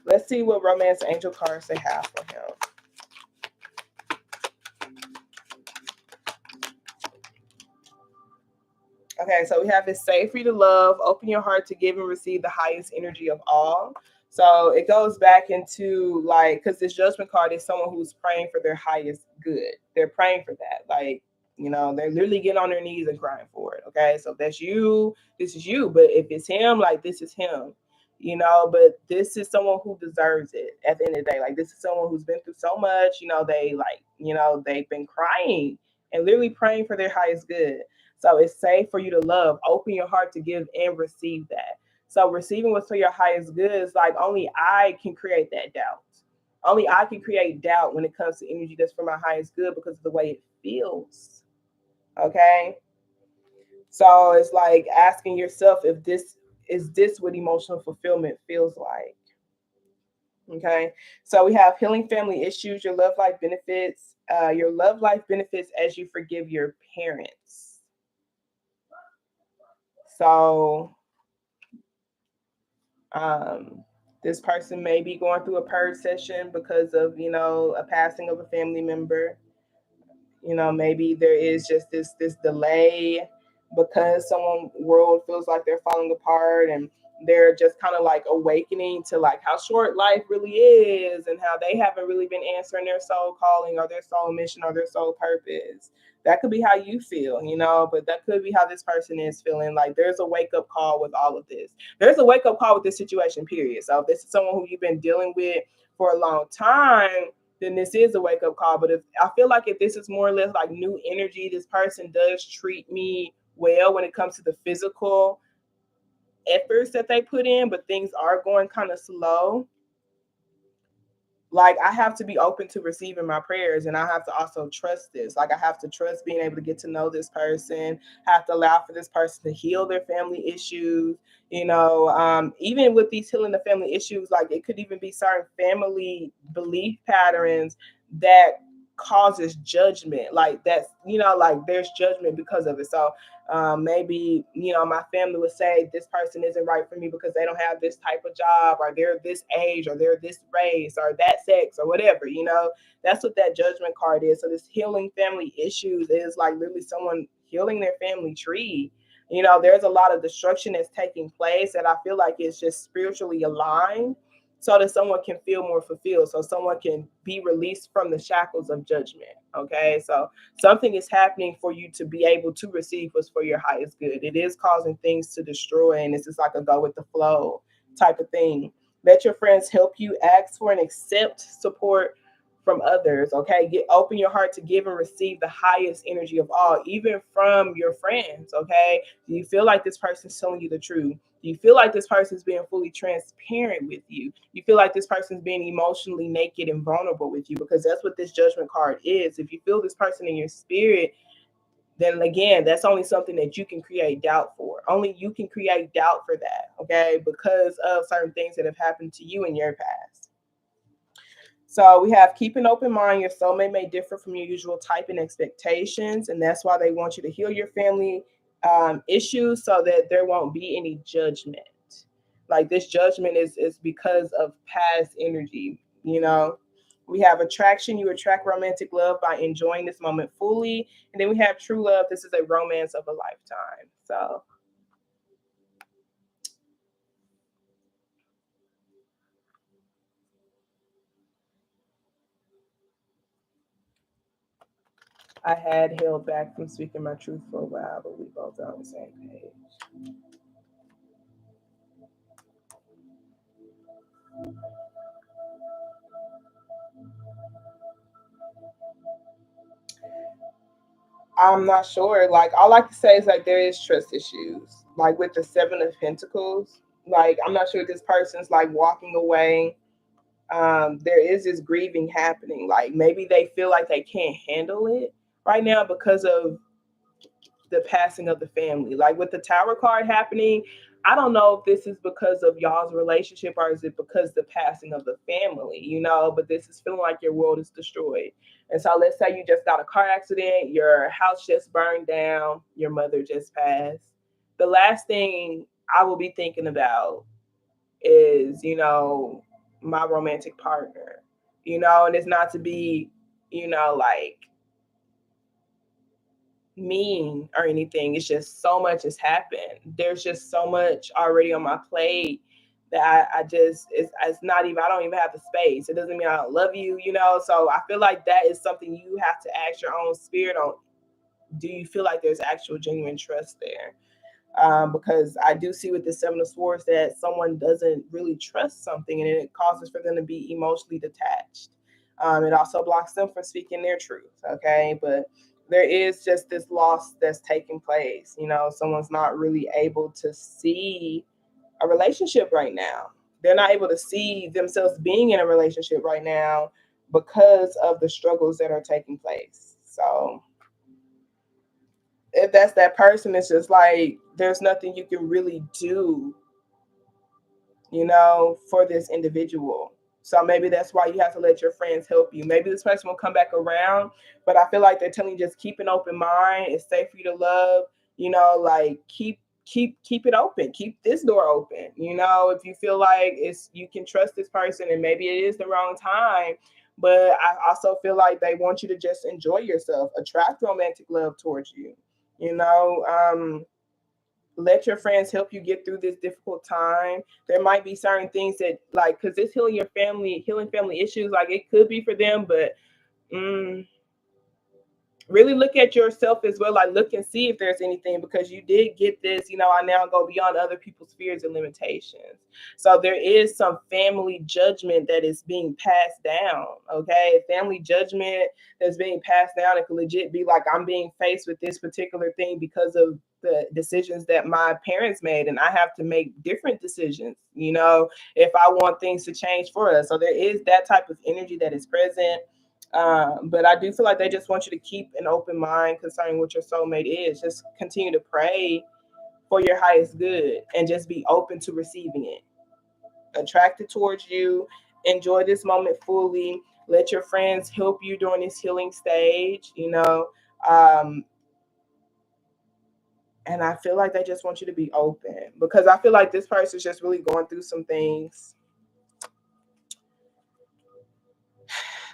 Let's see what romance angel cards they have for him. Okay, so we have, it's safe for you to love, open your heart to give and receive the highest energy of all. So it goes back into like, because this judgment card is someone who's praying for their highest good. They're praying for that. Like, they're literally getting on their knees and crying for it. Okay, so if that's you, this is you. But if it's him, like this is him. But this is someone who deserves it at the end of the day. Like this is someone who's been through so much. They've been crying and literally praying for their highest good. So it's safe for you to love. Open your heart to give and receive that. So receiving what's for your highest good is like only I can create that doubt. Only I can create doubt when it comes to energy that's for my highest good because of the way it feels. Okay. So it's like asking yourself if this what emotional fulfillment feels like. Okay. So we have healing family issues, your love life benefits, as you forgive your parents. So this person may be going through a purge session because of a passing of a family member. Maybe there is just this delay because someone world feels like they're falling apart, and they're just kind of like awakening to like how short life really is, and how they haven't really been answering their soul calling or their soul mission or their soul purpose. That could be how you feel, but that could be how this person is feeling. Like there's a wake up call with all of this. There's a wake up call with this situation, period. So if this is someone who you've been dealing with for a long time, then this is a wake up call. But if I feel like if this is more or less like new energy, this person does treat me well when it comes to the physical efforts that they put in, but things are going kind of slow. Like I have to be open to receiving my prayers, and I have to also trust this. Like I have to trust being able to get to know this person, have to allow for this person to heal their family issues. Even with these healing the family issues, like it could even be certain family belief patterns that causes judgment. Like that's, like there's judgment because of it. So maybe my family would say this person isn't right for me because they don't have this type of job, or they're this age, or they're this race, or that sex, or whatever. That's what that judgment card is. So this healing family issues is like literally someone healing their family tree. There's a lot of destruction that's taking place that I feel like it's just spiritually aligned. so that someone can feel more fulfilled, so someone can be released from the shackles of judgment. Okay, so something is happening for you to be able to receive what's for your highest good. It is causing things to destroy, and this is like a go with the flow type of thing. Let your friends help you, ask for and accept support from others. Okay, get open your heart to give and receive the highest energy of all, even from your friends. Okay, do you feel like this person's telling you the truth? Do you feel like this person's being fully transparent with you? You feel like this person's being emotionally naked and vulnerable with you? Because that's what this judgment card is. If you feel this person in your spirit, then again, that's only something that you can create doubt for. Only you can create doubt for that, okay? Because of certain things that have happened to you in your past. So we have keep an open mind. Your soulmate may differ from your usual type and expectations, and that's why they want you to heal your family issues so that there won't be any judgment. Like this judgment is because of past energy, you know. We have attraction. You attract romantic love by enjoying this moment fully. And then we have true love. This is a romance of a lifetime. So I had held back from speaking my truth for a while, but we both are on the same page. I'm not sure. Like all I can say is like there is trust issues. Like with the Seven of Pentacles. Like I'm not sure if this person's like walking away. There is this grieving happening. Like maybe they feel like they can't handle it right now because of the passing of the family. Like with the Tower card happening, I don't know if this is because of y'all's relationship or is it because the passing of the family, you know, but this is feeling like your world is destroyed. And so let's say you just got a car accident, your house just burned down, your mother just passed. The last thing I will be thinking about is, you know, my romantic partner, you know, and it's not to be, you know, like mean or anything. It's just so much has happened. There's just so much already on my plate that I just it's not even I don't even have the space. It doesn't mean I don't love you, you know. So I feel like that is something you have to ask your own spirit on. Do you feel like there's actual genuine trust there? Because I do see with the Seven of Swords that someone doesn't really trust something and it causes for them to be emotionally detached. It also blocks them from speaking their truth. Okay, but there is just this loss that's taking place. You know, someone's not really able to see a relationship right now. They're not able to see themselves being in a relationship right now because of the struggles that are taking place. So if that's that person, it's just like there's nothing you can really do, you know, for this individual. So maybe that's why you have to let your friends help you. Maybe this person will come back around, but I feel like they're telling you just keep an open mind. It's safe for you to love, you know, like keep it open. Keep this door open. You know, if you feel like it's you can trust this person and maybe it is the wrong time, but I also feel like they want you to just enjoy yourself, attract romantic love towards you. You know, let your friends help you get through this difficult time. There might be certain things that like because this healing family issues, like it could be for them, but mm, really look at yourself as well. Like look and see if there's anything because you did get this, you know, I now go beyond other people's fears and limitations. So there is some family judgment that is being passed down. Okay. Family judgment that's being passed down. It could legit be like I'm being faced with this particular thing because of the decisions that my parents made and I have to make different decisions, you know, if I want things to change for us. So there is that type of energy that is present, but I do feel like they just want you to keep an open mind concerning what your soulmate is. Just continue to pray for your highest good and just be open to receiving it. Attracted towards you. Enjoy this moment fully. Let your friends help you during this healing stage, you know. Um, and I feel like they just want you to be open because I feel like this person's just really going through some things.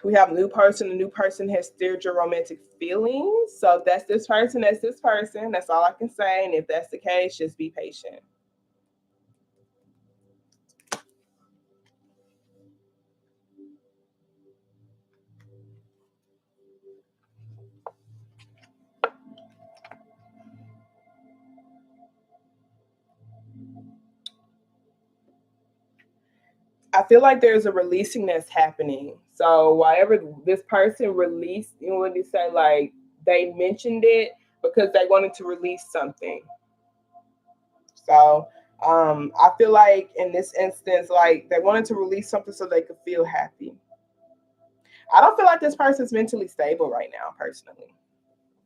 We have a new person. The new person has stirred your romantic feelings. So if that's this person, that's this person. That's all I can say. And if that's the case, just be patient. I feel like there's a releasing that's happening. So whatever this person released, you know what they say, like they mentioned it because they wanted to release something. So I feel like in this instance, like they wanted to release something so they could feel happy. I don't feel like this person's mentally stable right now, personally.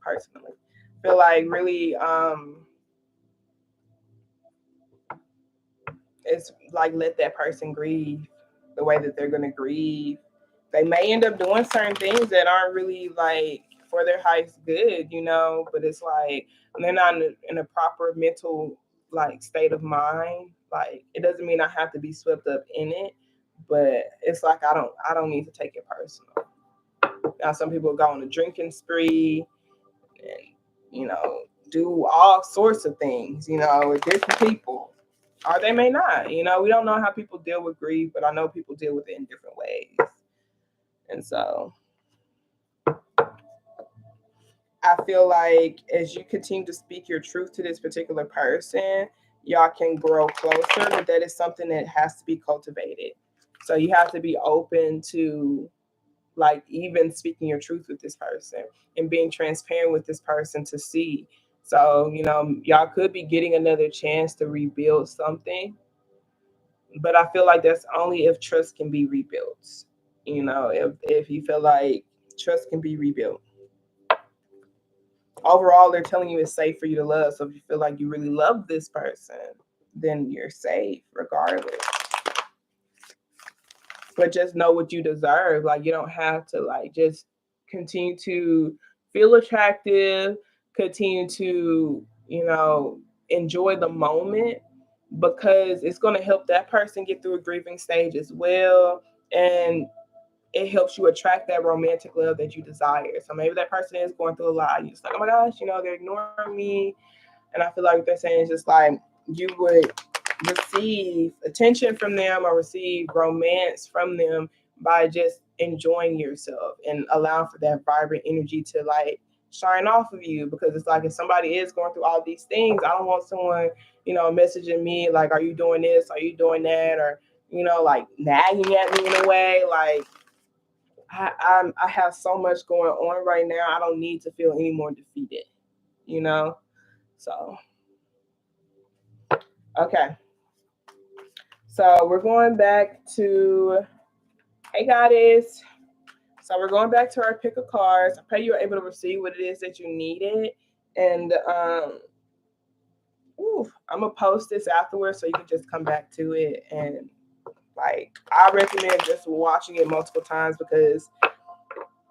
Personally. I feel like really it's like let that person grieve the way that they're gonna grieve. They may end up doing certain things that aren't really like for their highest good, you know, but it's like they're not in a proper mental like state of mind. Like it doesn't mean I have to be swept up in it, but it's like I don't need to take it personal. Now some people go on a drinking spree and do all sorts of things, with different people. Or they may not. We don't know how people deal with grief, but I know people deal with it in different ways. And so I feel like as you continue to speak your truth to this particular person, y'all can grow closer, but that is something that has to be cultivated. So you have to be open to like even speaking your truth with this person and being transparent with this person to see. So, y'all could be getting another chance to rebuild something, but I feel like that's only if trust can be rebuilt. If you feel like trust can be rebuilt. Overall, they're telling you it's safe for you to love. So if you feel like you really love this person, then you're safe regardless. But just know what you deserve. Like you don't have to like just continue to feel attractive, continue to, enjoy the moment because it's going to help that person get through a grieving stage as well. And it helps you attract that romantic love that you desire. So maybe that person is going through a lot. You're just like, oh my gosh, they're ignoring me. And I feel like they're saying it's just like you would receive attention from them or receive romance from them by just enjoying yourself and allowing for that vibrant energy to like shine off of you. Because it's like if somebody is going through all these things, I don't want someone, messaging me like, are you doing this? Are you doing that? Or, like nagging at me in a way. Like I have so much going on right now. I don't need to feel any more defeated, you know? So, okay. So we're going back to, hey, goddess. So we're going back to our pick of cards. I pray you were able to receive what it is that you needed. And I'm going to post this afterwards so you can just come back to it. And like, I recommend just watching it multiple times because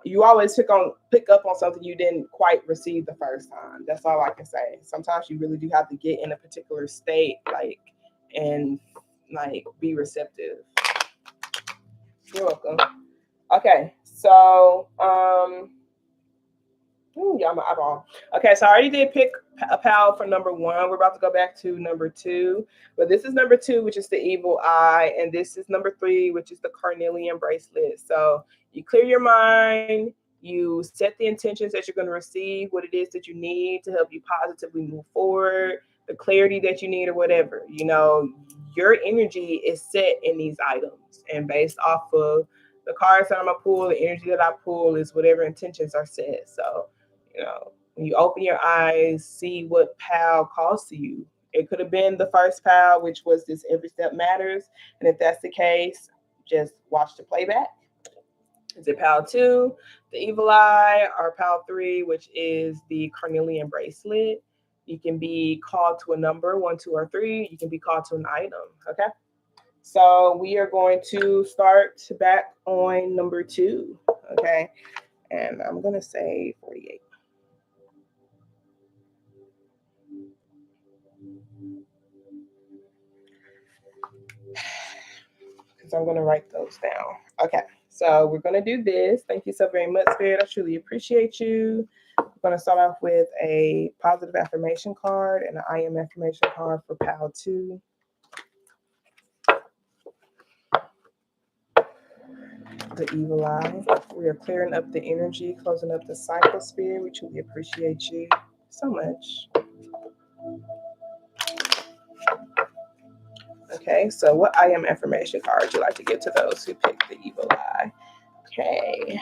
you always pick up on something you didn't quite receive the first time. That's all I can say. Sometimes you really do have to get in a particular state, like, and like be receptive. You're welcome. Okay, so yeah, my eyeball. Okay, so I already did pick a pal for number 1. We're about to go back to number 2, but this is number 2, which is the evil eye, and this is number 3, which is the carnelian bracelet. So you clear your mind, you set the intentions that you're going to receive, what it is that you need to help you positively move forward, the clarity that you need, or whatever. Your energy is set in these items, and based off of the cards that I'm gonna pull, the energy that I pull is whatever intentions are set. So when you open your eyes, see what pal calls to you. It could have been the first pal, which was this Every Step Matters. And if that's the case, just watch the playback. Is it pal 2, the evil eye, or pal 3, which is the carnelian bracelet? You can be called to a number, 1, 2, or 3. You can be called to an item. Okay. So we are going to start back on number 2. Okay. And I'm going to say 48. Because I'm going to write those down. Okay, so we're going to do this. Thank you so very much, Spirit. I truly appreciate you. I'm going to start off with a positive affirmation card and an I am affirmation card for PAL 2. The evil eye. We are clearing up the energy, closing up the cycle, Spirit. We truly appreciate you so much. Okay. Okay, so what I am affirmation card would you like to give to those who picked the evil eye? Okay.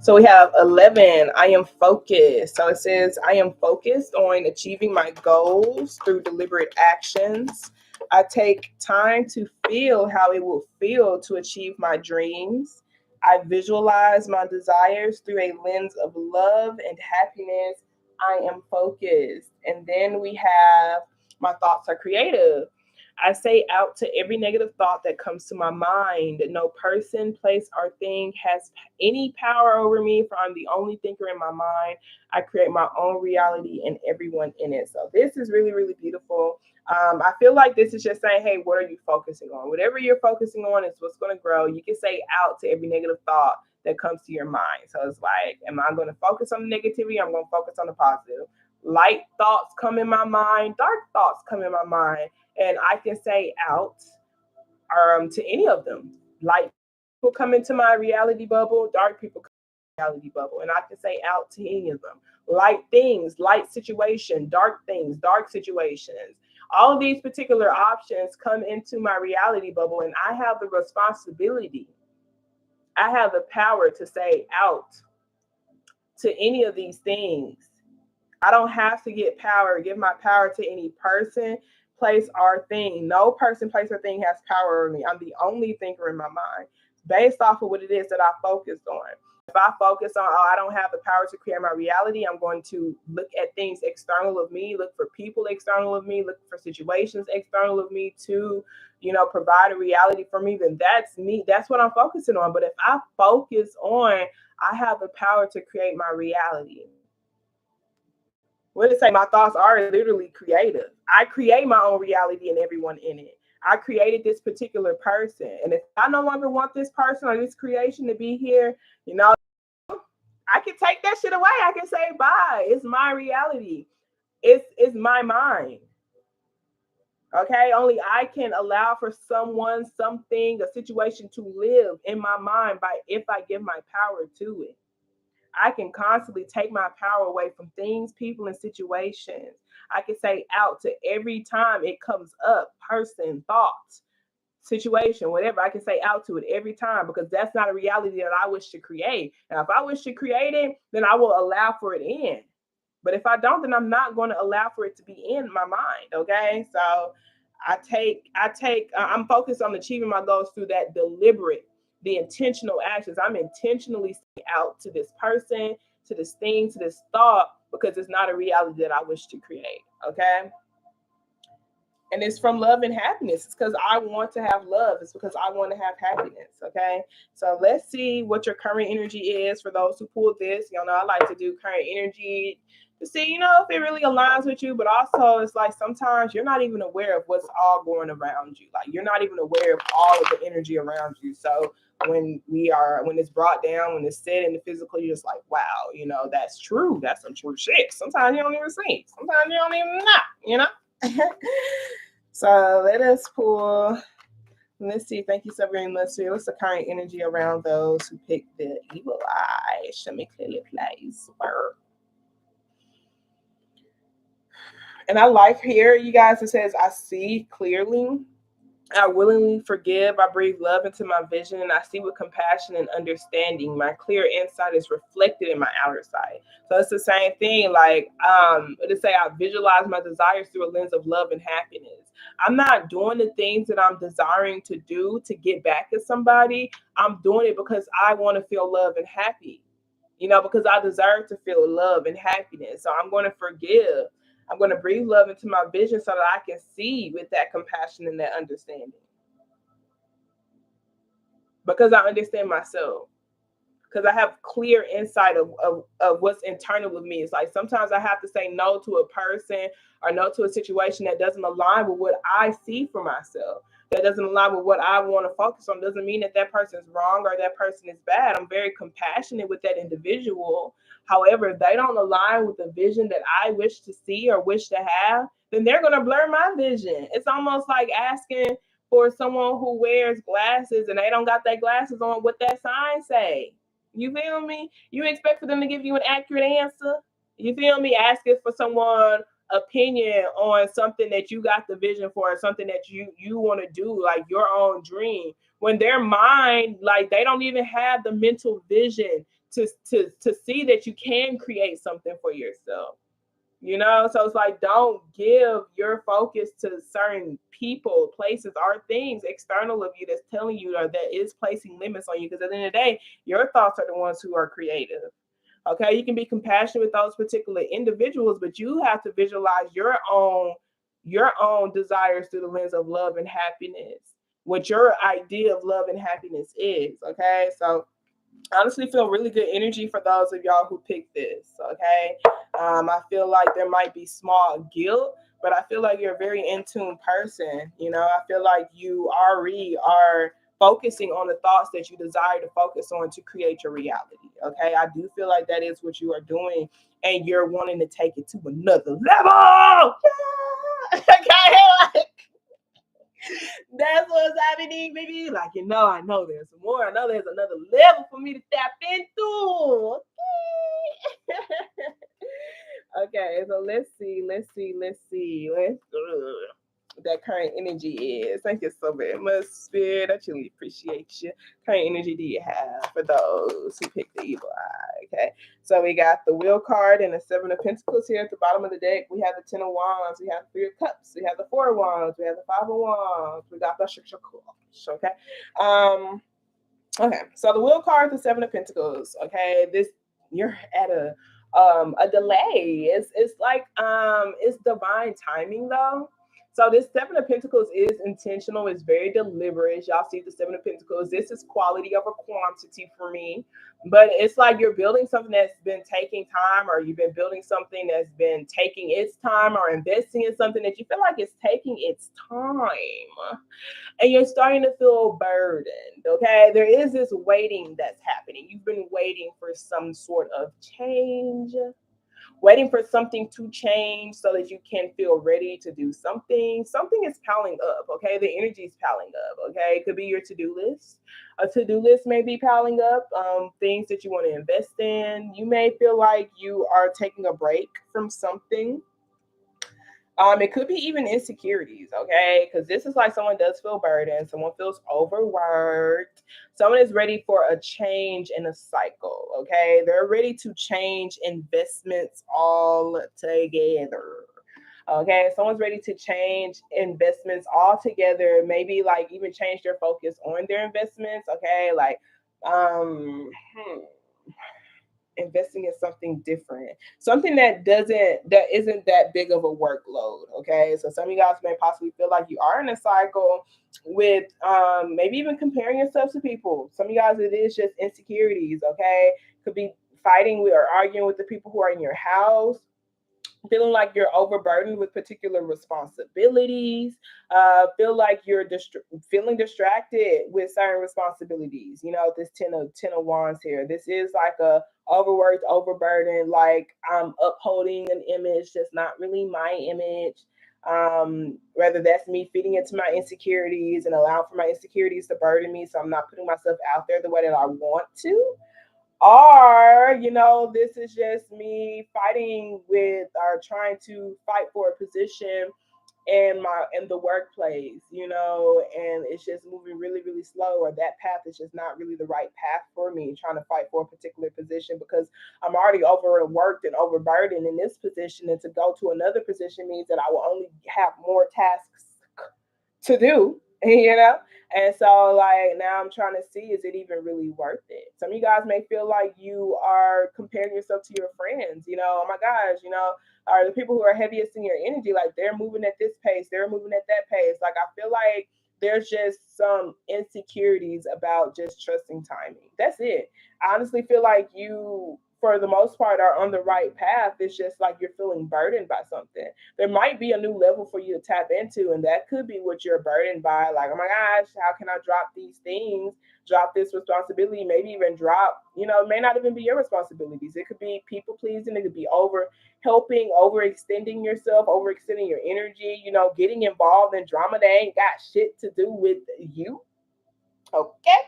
So we have 11. I am focused. So it says, I am focused on achieving my goals through deliberate actions. I take time to feel how it will feel to achieve my dreams. I visualize my desires through a lens of love and happiness. I am focused. And then we have, my thoughts are creative. I say out to every negative thought that comes to my mind. No person, place, or thing has any power over me, for I'm the only thinker in my mind. I create my own reality and everyone in it. So this is really, really beautiful. I feel like this is just saying, hey, what are you focusing on? Whatever you're focusing on is what's going to grow. You can say out to every negative thought that comes to your mind. So it's like, am I going to focus on the negativity? I'm going to focus on the positive. Light thoughts come in my mind, dark thoughts come in my mind, and I can say out to any of them. Light people come into my reality bubble, dark people come into my reality bubble, and I can say out to any of them. Light things, light situation, dark things, dark situations. All of these particular options come into my reality bubble, and I have the responsibility. I have the power to say out to any of these things. I don't have to give my power to any person, place, or thing. No person, place, or thing has power over me. I'm the only thinker in my mind based off of what it is that I focused on. If I focus on, oh, I don't have the power to create my reality, I'm going to look at things external of me, look for people external of me, look for situations external of me to, provide a reality for me, then that's me. That's what I'm focusing on. But if I focus on, I have the power to create my reality. What did it say? My thoughts are literally creative. I create my own reality and everyone in it. I created this particular person. And if I no longer want this person or this creation to be here, I can take that shit away. I can say bye. It's my reality. It's my mind. Okay. Only I can allow for someone, something, a situation to live in my mind if I give my power to it. I can constantly take my power away from things, people, and situations. I can say out to every time it comes up, person, thought, situation, whatever. I can say out to it every time because that's not a reality that I wish to create. And if I wish to create it, then I will allow for it in. But if I don't, then I'm not going to allow for it to be in my mind. Okay. So I'm focused on achieving my goals through that the intentional actions. I'm intentionally saying out to this person, to this thing, to this thought, because it's not a reality that I wish to create. Okay. And it's from love and happiness. It's because I want to have love. It's because I want to have happiness. Okay. So let's see what your current energy is for those who pulled this. Y'all know I like to do current energy to see, if it really aligns with you. But also, it's like sometimes you're not even aware of what's all going around you. Like you're not even aware of all of the energy around you. So when it's brought down, when it's said in the physical, you're just like, wow, that's true. That's some true shit. Sometimes you don't even see. Sometimes you don't even know. So let us pull. Let's see. Thank you so very much. What's the current energy around those who picked the evil eye? Show me clearly, please. And I like here, you guys, it says, I see clearly. I willingly forgive. I breathe love into my vision, and I see with compassion and understanding. My clear insight is reflected in my outer sight. So it's the same thing. Like, to say I visualize my desires through a lens of love and happiness. I'm not doing the things that I'm desiring to do to get back at somebody. I'm doing it because I want to feel love and happy. Because I deserve to feel love and happiness. So I'm going to forgive. I'm going to breathe love into my vision so that I can see with that compassion and that understanding. Because I understand myself. Because I have clear insight of what's internal with me. It's like sometimes I have to say no to a person or no to a situation that doesn't align with what I see for myself. That doesn't align with what I want to focus on. Doesn't mean that person's wrong or that person is bad. I'm very compassionate with that individual. However, if they don't align with the vision that I wish to see or wish to have, then they're going to blur my vision. It's almost like asking for someone who wears glasses and they don't got their glasses on what that sign say. You feel me? You expect for them to give you an accurate answer? You feel me? Asking for someone opinion on something that you got the vision for, something that you want to do, like your own dream, when their mind, like they don't even have the mental vision to see that you can create something for yourself. So it's like, don't give your focus to certain people, places, or things external of you that's telling you, or that is placing limits on you, because at the end of the day, your thoughts are the ones who are creative. Okay, you can be compassionate with those particular individuals, but you have to visualize your own desires through the lens of love and happiness, what your idea of love and happiness is. Okay, so honestly feel really good energy for those of y'all who picked this. Okay, I feel like there might be small guilt, but I feel like you're a very in tune person. I feel like you already are focusing on the thoughts that you desire to focus on to create your reality. Okay, I do feel like that is what you are doing, and you're wanting to take it to another level. Yeah! Okay, like, that's what's happening, baby. Like, I know there's more. I know there's another level for me to tap into. Okay. Okay, so let's see. That current energy is. Thank you so very much, Spirit. I truly appreciate you. Current energy do you have for those who picked the evil eye? Okay, so we got the Wheel card and the Seven of Pentacles here at the bottom of the deck. We have the Ten of Wands. We have the Three of Cups. We have the Four of Wands. We have the Five of Wands. We got the Shakush. Okay. Um. Okay. So the Wheel card, the Seven of Pentacles. Okay. You're at a delay. It's like it's divine timing though. So this Seven of Pentacles is intentional. It's very deliberate. Y'all see the Seven of Pentacles. This is quality over quantity for me. But it's like you're building something that's been taking time, or you've been building something that's been taking its time, or investing in something that you feel like it's taking its time, and you're starting to feel burdened. Okay, there is this waiting that's happening. You've been waiting for some sort of change, waiting for something to change so that you can feel ready to do something is piling up. Okay, the energy is piling up. Okay, it could be your to-do list. A to-do list may be piling up, things that you want to invest in. You may feel like you are taking a break from something. It could be even insecurities, okay? Because this is like someone does feel burdened, someone feels overworked, someone is ready for a change in a cycle, okay? They're ready to change investments altogether. Okay, someone's ready to change investments altogether, maybe like even change their focus on their investments, okay? Like, um, hmm investing in something different, something that isn't that big of a workload. Okay, so some of you guys may possibly feel like you are in a cycle with maybe even comparing yourself to people. Some of you guys, it is just insecurities. Okay, could be fighting with or arguing with the people who are in your house, feeling like you're overburdened with particular responsibilities, feel like you're feeling distracted with certain responsibilities. This ten of wands here, this is like a overworked, overburdened, like I'm upholding an image that's not really my image. Whether that's me feeding into my insecurities and allowing for my insecurities to burden me, so I'm not putting myself out there the way that I want to, or this is just me fighting with or trying to fight for a position in the workplace, and it's just moving really, really slow, or that path is just not really the right path for me, trying to fight for a particular position because I'm already overworked and overburdened in this position, and to go to another position means that I will only have more tasks to do, And so, like, now I'm trying to see, is it even really worth it? Some of you guys may feel like you are comparing yourself to your friends, oh my gosh, are the people who are heaviest in your energy, like they're moving at this pace, they're moving at that pace. Like, I feel like there's just some insecurities about just trusting timing. That's it. I honestly feel like you, for the most part, are on the right path. It's just like you're feeling burdened by something. There might be a new level for you to tap into, and that could be what you're burdened by. Like, oh my gosh, how can I drop these things, drop this responsibility, maybe even drop, it may not even be your responsibilities. It could be people pleasing, it could be over helping, overextending yourself, overextending your energy, getting involved in drama that ain't got shit to do with you. Okay,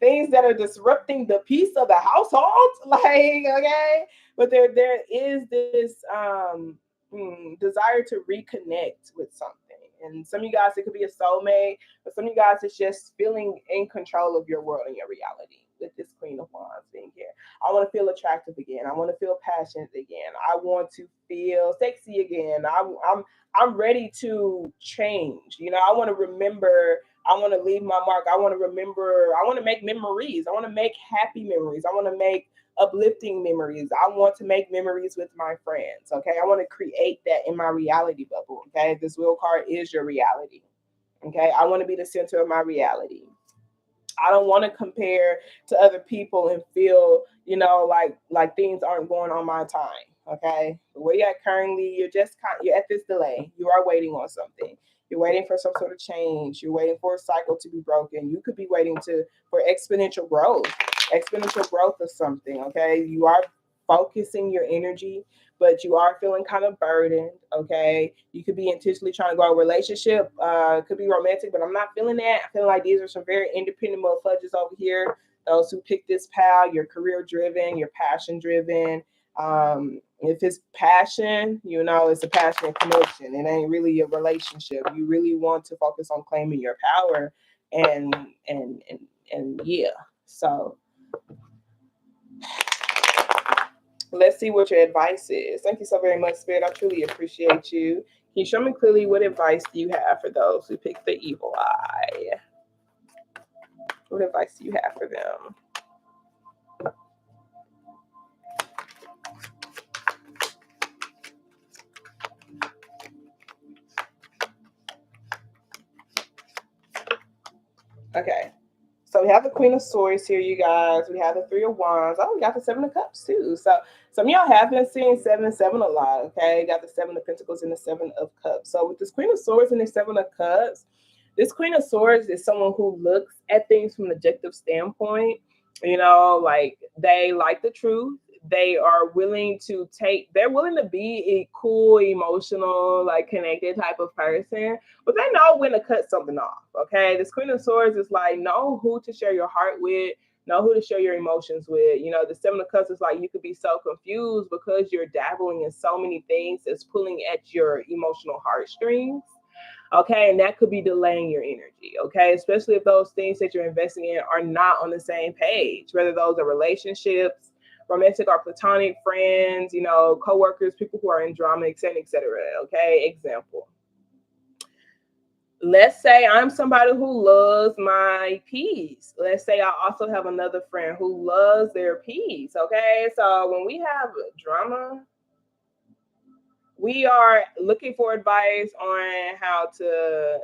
things that are disrupting the peace of the household. Like, okay, but there is this desire to reconnect with something. And some of you guys, it could be a soulmate, but some of you guys, it's just feeling in control of your world and your reality with this Queen of Wands being here. I want to feel attractive again. I want to feel passionate again. I want to feel sexy again. I'm ready to change. I want to remember. I want to leave my mark. I want to remember. I want to make memories. I want to make happy memories. I want to make uplifting memories. I want to make memories with my friends. Okay. I want to create that in my reality bubble. Okay. This wheel card is your reality. Okay. I want to be the center of my reality. I don't want to compare to other people and feel, like things aren't going on my time. Okay. Where you're at currently, you're at this delay. You are waiting on something. You're waiting for some sort of change. You're waiting for a cycle to be broken. You could be waiting for exponential growth of something. Okay. You are focusing your energy, but you are feeling kind of burdened. Okay. You could be intentionally trying to grow a relationship. Could be romantic, but I'm not feeling that. I feel like these are some very independent motherfuckers over here. Those who pick this path, you're career driven, you're passion driven. If it's passion, it's a passionate connection. It ain't really a relationship. You really want to focus on claiming your power and and and yeah. So let's see what your advice is. Thank you so very much, Spirit. I truly appreciate you. Can you show me clearly what advice do you have for those who pick the evil eye? What advice do you have for them? Okay. So we have the Queen of Swords here, you guys. We have the Three of Wands. Oh, we got the Seven of Cups too. So some of y'all have been seeing 7-7 a lot. Okay, got the Seven of Pentacles and the Seven of Cups. So with this Queen of Swords and the Seven of Cups, this Queen of Swords is someone who looks at things from an objective standpoint. Like they like the truth. They're willing to be a cool, emotional, like connected type of person, but they know when to cut something off. Okay. This Queen of Swords is like, know who to share your heart with, know who to share your emotions with. The Seven of Cups is like, you could be so confused because you're dabbling in so many things that's pulling at your emotional heartstrings. Okay. And that could be delaying your energy. Okay. Especially if those things that you're investing in are not on the same page, whether those are relationships, romantic or platonic, friends, coworkers, people who are in drama, etc., etc. Okay. Example. Let's say I'm somebody who loves my peace. Let's say I also have another friend who loves their peace. Okay. So when we have drama, we are looking for advice on how to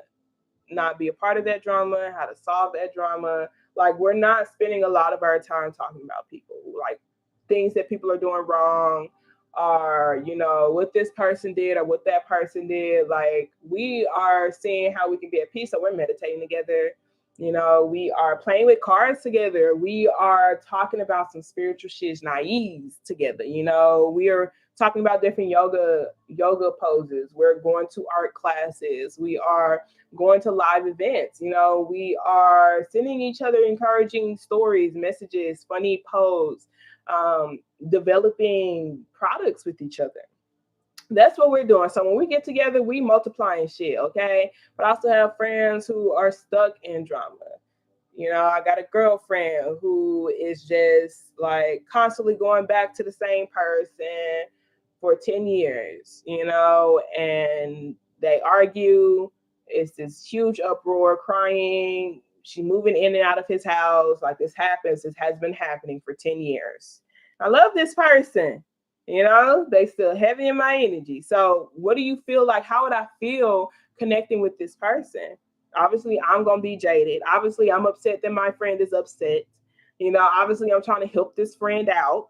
not be a part of that drama, how to solve that drama. Like, we're not spending a lot of our time talking about people, like things that people are doing wrong, or what this person did or what that person did. Like, we are seeing how we can be at peace. So we're meditating together. We are playing with cards together. We are talking about some spiritual shit naive together. We are talking about different yoga poses. We're going to art classes. We are going to live events. We are sending each other encouraging stories, messages, funny posts, developing products with each other. That's what we're doing. So when we get together, we multiplying shit, okay? But I also have friends who are stuck in drama. I got a girlfriend who is just like constantly going back to the same person for 10 years, and they argue. It's this huge uproar, crying. She moving in and out of his house. Like, this happens. It has been happening for 10 years. I love this person. They still heavy in my energy. So what do you feel like? How would I feel connecting with this person? Obviously, I'm going to be jaded. Obviously, I'm upset that my friend is upset. Obviously, I'm trying to help this friend out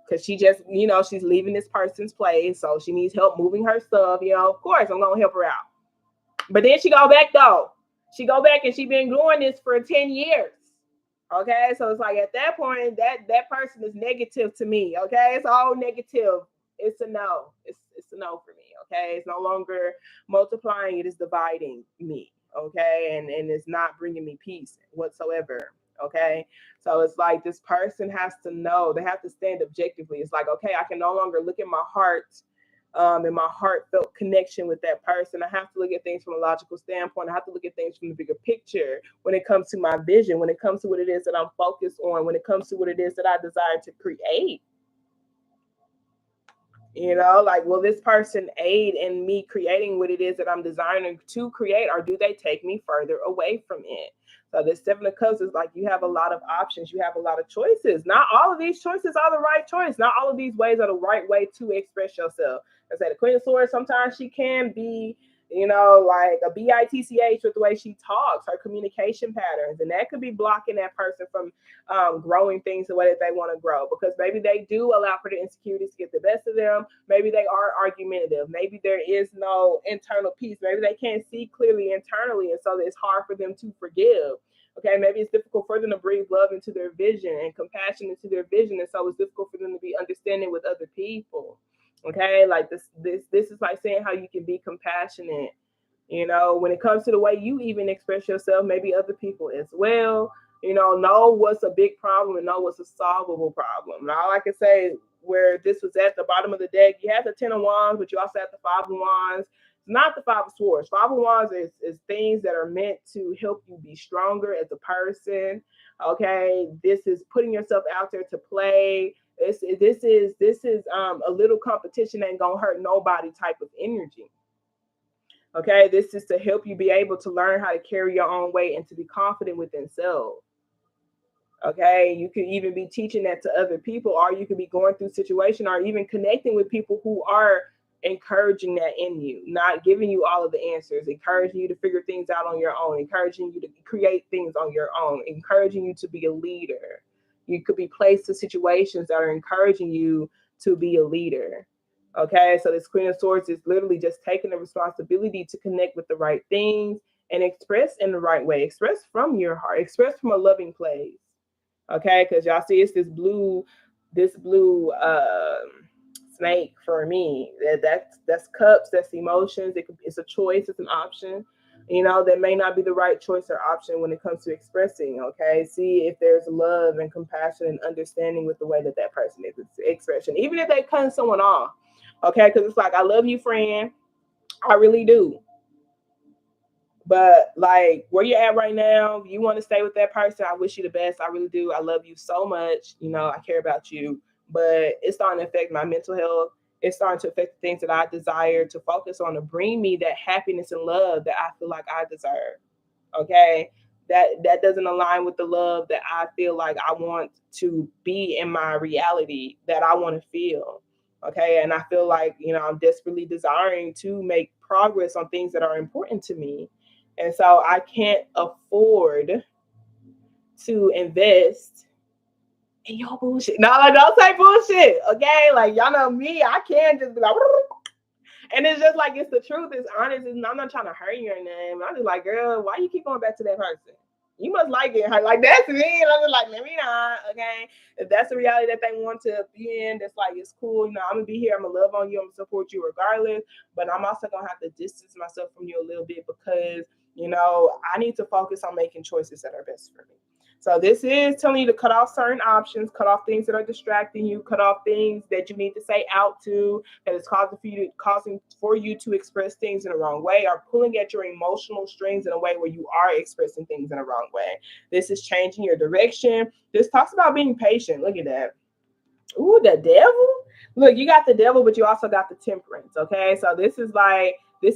because she just, she's leaving this person's place. So she needs help moving her stuff. Of course, I'm going to help her out. But then she go back, though. She go back and she been doing this for 10 years. Okay, so it's like at that point, that person is negative to me. Okay, it's all negative. It's a no. It's a no for me. Okay, it's no longer multiplying. It is dividing me. Okay, and it's not bringing me peace whatsoever. Okay, so it's like this person has to know. They have to stand objectively. It's like, okay, I can no longer look at my heart and my heartfelt connection with that person. I have to look at things from a logical standpoint. I have to look at things from the bigger picture when it comes to my vision, when it comes to what it is that I'm focused on, when it comes to what it is that I desire to create. Like, will this person aid in me creating what it is that I'm designing to create, or do they take me further away from it? So this Seven of Cups is like, you have a lot of options, you have a lot of choices. Not all of these choices are the right choice. Not all of these ways are the right way to express yourself. I say the Queen of Swords, sometimes she can be, like a bitch with the way she talks, her communication patterns, and that could be blocking that person from growing things the way that they want to grow, because maybe they do allow for the insecurities to get the best of them. Maybe they are argumentative. Maybe there is no internal peace. Maybe they can't see clearly internally, and so it's hard for them to forgive. Okay, maybe it's difficult for them to breathe love into their vision and compassion into their vision, and so it's difficult for them to be understanding with other people. Okay, like this is like saying how you can be compassionate, when it comes to the way you even express yourself, maybe other people as well. Know what's a big problem and know what's a solvable problem. Now, all I can say, where this was at the bottom of the deck, you have the Ten of Wands, but you also have the Five of Wands. It's not the Five of Swords. Five of Wands is things that are meant to help you be stronger as a person. Okay, this is putting yourself out there to play. This is a little competition ain't gonna hurt nobody type of energy. Okay, this is to help you be able to learn how to carry your own weight and to be confident within self. Okay, you could even be teaching that to other people, or you could be going through situation, or even connecting with people who are encouraging that in you, not giving you all of the answers, encouraging you to figure things out on your own, encouraging you to create things on your own, encouraging you to be a leader. You could be placed in situations that are encouraging you to be a leader. Okay, so this Queen of Swords is literally just taking the responsibility to connect with the right things and express in the right way, express from your heart, express from a loving place. Okay, because y'all see it's this blue snake for me. That's cups, that's emotions. It's a choice, it's an option. That may not be the right choice or option when it comes to expressing. Okay, see if there's love and compassion and understanding with the way that person is expression, even if they cut someone off. Okay, because it's like, I love you, friend, I really do. But like, where you're at right now, you want to stay with that person, I wish you the best. I really do. I love you so much. I care about you. But it's starting to affect my mental health. It's starting to affect the things that I desire to focus on, to bring me that happiness and love that I feel like I deserve. Okay. That doesn't align with the love that I feel like I want to be in my reality, that I want to feel. Okay. And I feel like, I'm desperately desiring to make progress on things that are important to me. And so I can't afford to invest in your bullshit. No, don't say bullshit. Okay. Like, y'all know me. I can't just be like, and it's just like, it's the truth. It's honest. I'm not trying to hurt your name. I'm just like, girl, why you keep going back to that person? You must like it. Like, that's me. And I'm just like, maybe not. Okay. If that's the reality that they want to be in, that's like, it's cool. I'm going to be here. I'm going to love on you. I'm going to support you regardless. But I'm also going to have to distance myself from you a little bit, because, I need to focus on making choices that are best for me. So this is telling you to cut off certain options, cut off things that are distracting you, cut off things that you need to say out to, that is causing for you to express things in the wrong way, or pulling at your emotional strings in a way where you are expressing things in the wrong way. This is changing your direction. This talks about being patient. Look at that. Ooh, the devil. Look, you got the devil, but you also got the temperance. Okay, so this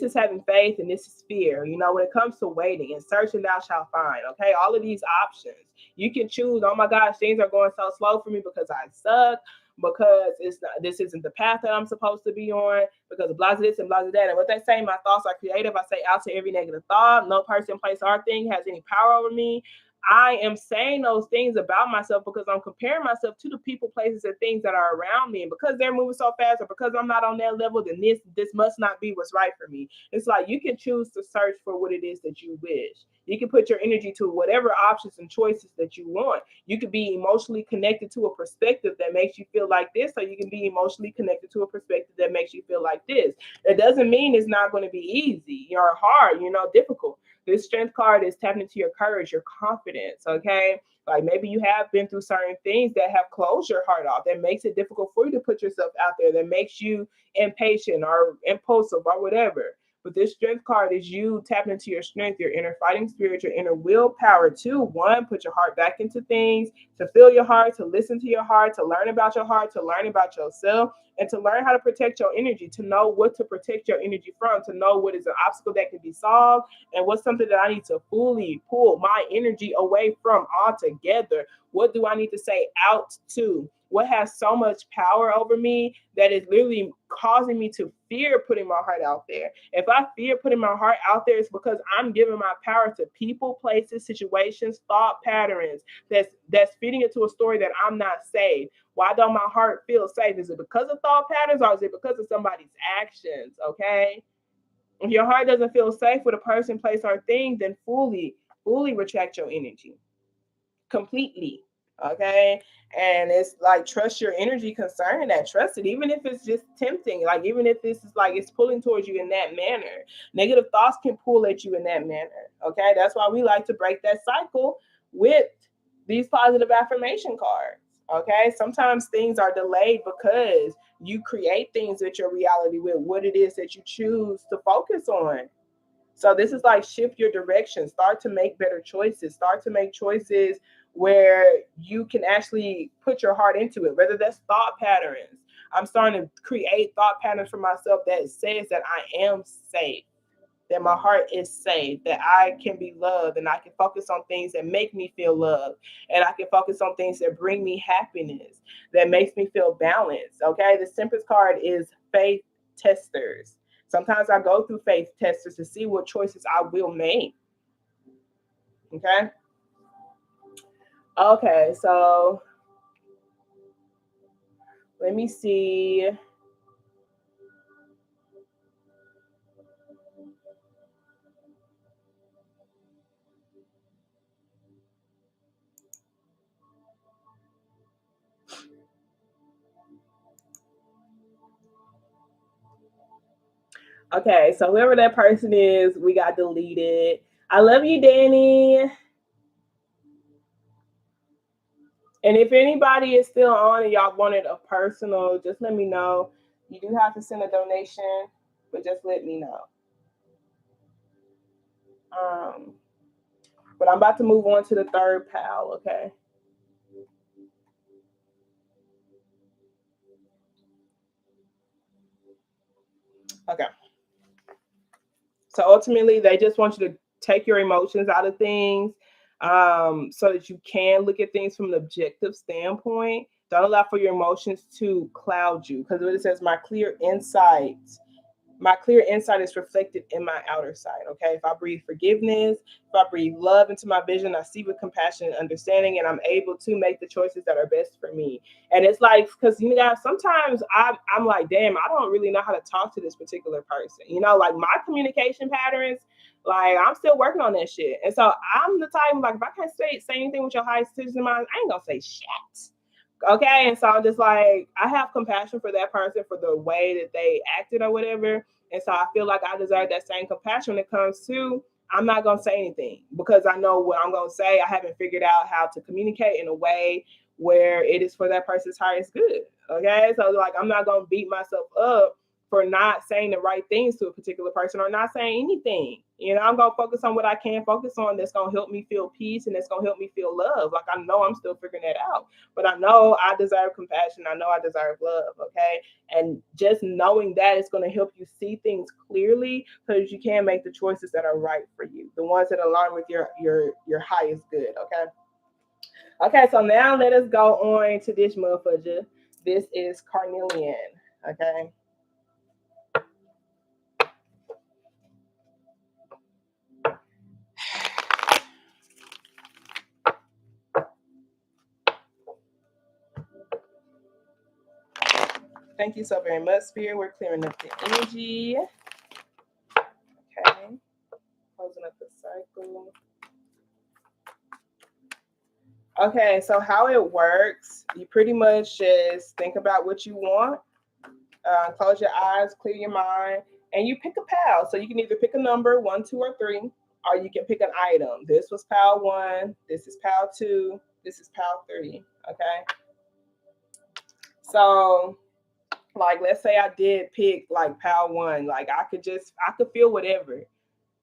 is having faith, and this is fear. When it comes to waiting and searching, thou shalt find. Okay, all of these options, you can choose. Oh my gosh, things are going so slow for me because I suck, because this isn't the path that I'm supposed to be on, because of blah this and blah that. And what they say, my thoughts are creative. I say out to every negative thought. No person, place, or thing has any power over me. I am saying those things about myself because I'm comparing myself to the people, places, and things that are around me. And because they're moving so fast, or because I'm not on that level, then this must not be what's right for me. It's like, you can choose to search for what it is that you wish. You can put your energy to whatever options and choices that you want. You could be emotionally connected to a perspective that makes you feel like this, or you can be emotionally connected to a perspective that makes you feel like this. It doesn't mean it's not going to be easy or hard, difficult. This strength card is tapping into your courage, your confidence, okay? Like maybe you have been through certain things that have closed your heart off, that makes it difficult for you to put yourself out there, that makes you impatient or impulsive or whatever. But this strength card is you tapping into your strength, your inner fighting spirit, your inner willpower to one, put your heart back into things, to feel your heart, to listen to your heart, to learn about your heart, to learn about yourself, and to learn how to protect your energy, to know what to protect your energy from, to know what is an obstacle that can be solved and what's something that I need to fully pull my energy away from altogether. What do I need to say out to? What has so much power over me that is literally causing me to fear putting my heart out there? If I fear putting my heart out there, it's because I'm giving my power to people, places, situations, thought patterns that's feeding into a story that I'm not safe. Why don't my heart feel safe? Is it because of thought patterns or is it because of somebody's actions? Okay. If your heart doesn't feel safe with a person, place, or thing, then fully retract your energy completely. Okay. And it's like trust your energy concerning that. Trust it, even if it's just tempting. Like even if this is like it's pulling towards you in that manner. Negative thoughts can pull at you in that manner. Okay. That's why we like to break that cycle with these positive affirmation cards. Okay. Sometimes things are delayed because you create things with your reality with what it is that you choose to focus on. So this is like shift your direction, start to make better choices, start to make choices where you can actually put your heart into it, whether that's thought patterns. I'm starting to create thought patterns for myself that says that I am safe, that my heart is safe, that I can be loved, and I can focus on things that make me feel loved, and I can focus on things that bring me happiness, that makes me feel balanced. Okay, the Temperance card is faith testers. Sometimes I go through faith testers to see what choices I will make. Okay. Okay, so let me see. Okay, so whoever that person is, we got deleted. I love you, Danny. And if anybody is still on and y'all wanted a personal, just let me know. You do have to send a donation, but just let me know. Um, but I'm about to move on to the third pal, okay? Okay. So ultimately, they just want you to take your emotions out of things so that you can look at things from an objective standpoint. Don't allow for your emotions to cloud you because what it says, my clear insight is reflected in my outer sight. Okay. If I breathe forgiveness, if I breathe love into my vision, I see with compassion and understanding, and I'm able to make the choices that are best for me. And it's like, because you know, sometimes I'm like, damn, I don't really know how to talk to this particular person. You know, like my communication patterns, like I'm still working on that shit. And so I'm the type like if I can't say anything with your highest intentions in mind, I ain't gonna say shit. Okay. And so I'm just like, I have compassion for that person for the way that they acted or whatever. And so I feel like I deserve that same compassion when it comes to, I'm not going to say anything because I know what I'm going to say. I haven't figured out how to communicate in a way where it is for that person's highest good. Okay. So like, I'm not going to beat myself up for not saying the right things to a particular person or not saying anything. You know, I'm going to focus on what I can focus on that's going to help me feel peace and that's going to help me feel love. Like I know I'm still figuring that out, but I know I deserve compassion. I know I deserve love. Okay. And just knowing that is going to help you see things clearly because you can make the choices that are right for you, the ones that align with your highest good. Okay. Okay, so now let us go on to this motherfucker. This is carnelian. Okay. Thank you so very much, Spirit. We're clearing up the energy. Okay. Closing up the cycle. Okay, so how it works, you pretty much just think about what you want, close your eyes, clear your mind, and you pick a pal. So you can either pick a number, one, two, or three. or you can pick an item. This was pile 1, this is pile 2, this is pile 3. Okay. So like let's say I did pick like pile 1, like I could feel whatever.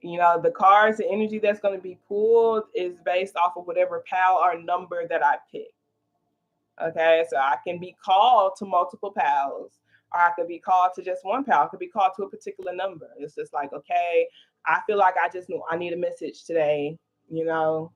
The cards, the energy that's going to be pulled is based off of whatever pal or number that I pick. Okay, so I can be called to multiple pals, or I could be called to just one pal. I could be called to a particular number. It's just like, okay, I feel like I just know I need a message today. You know,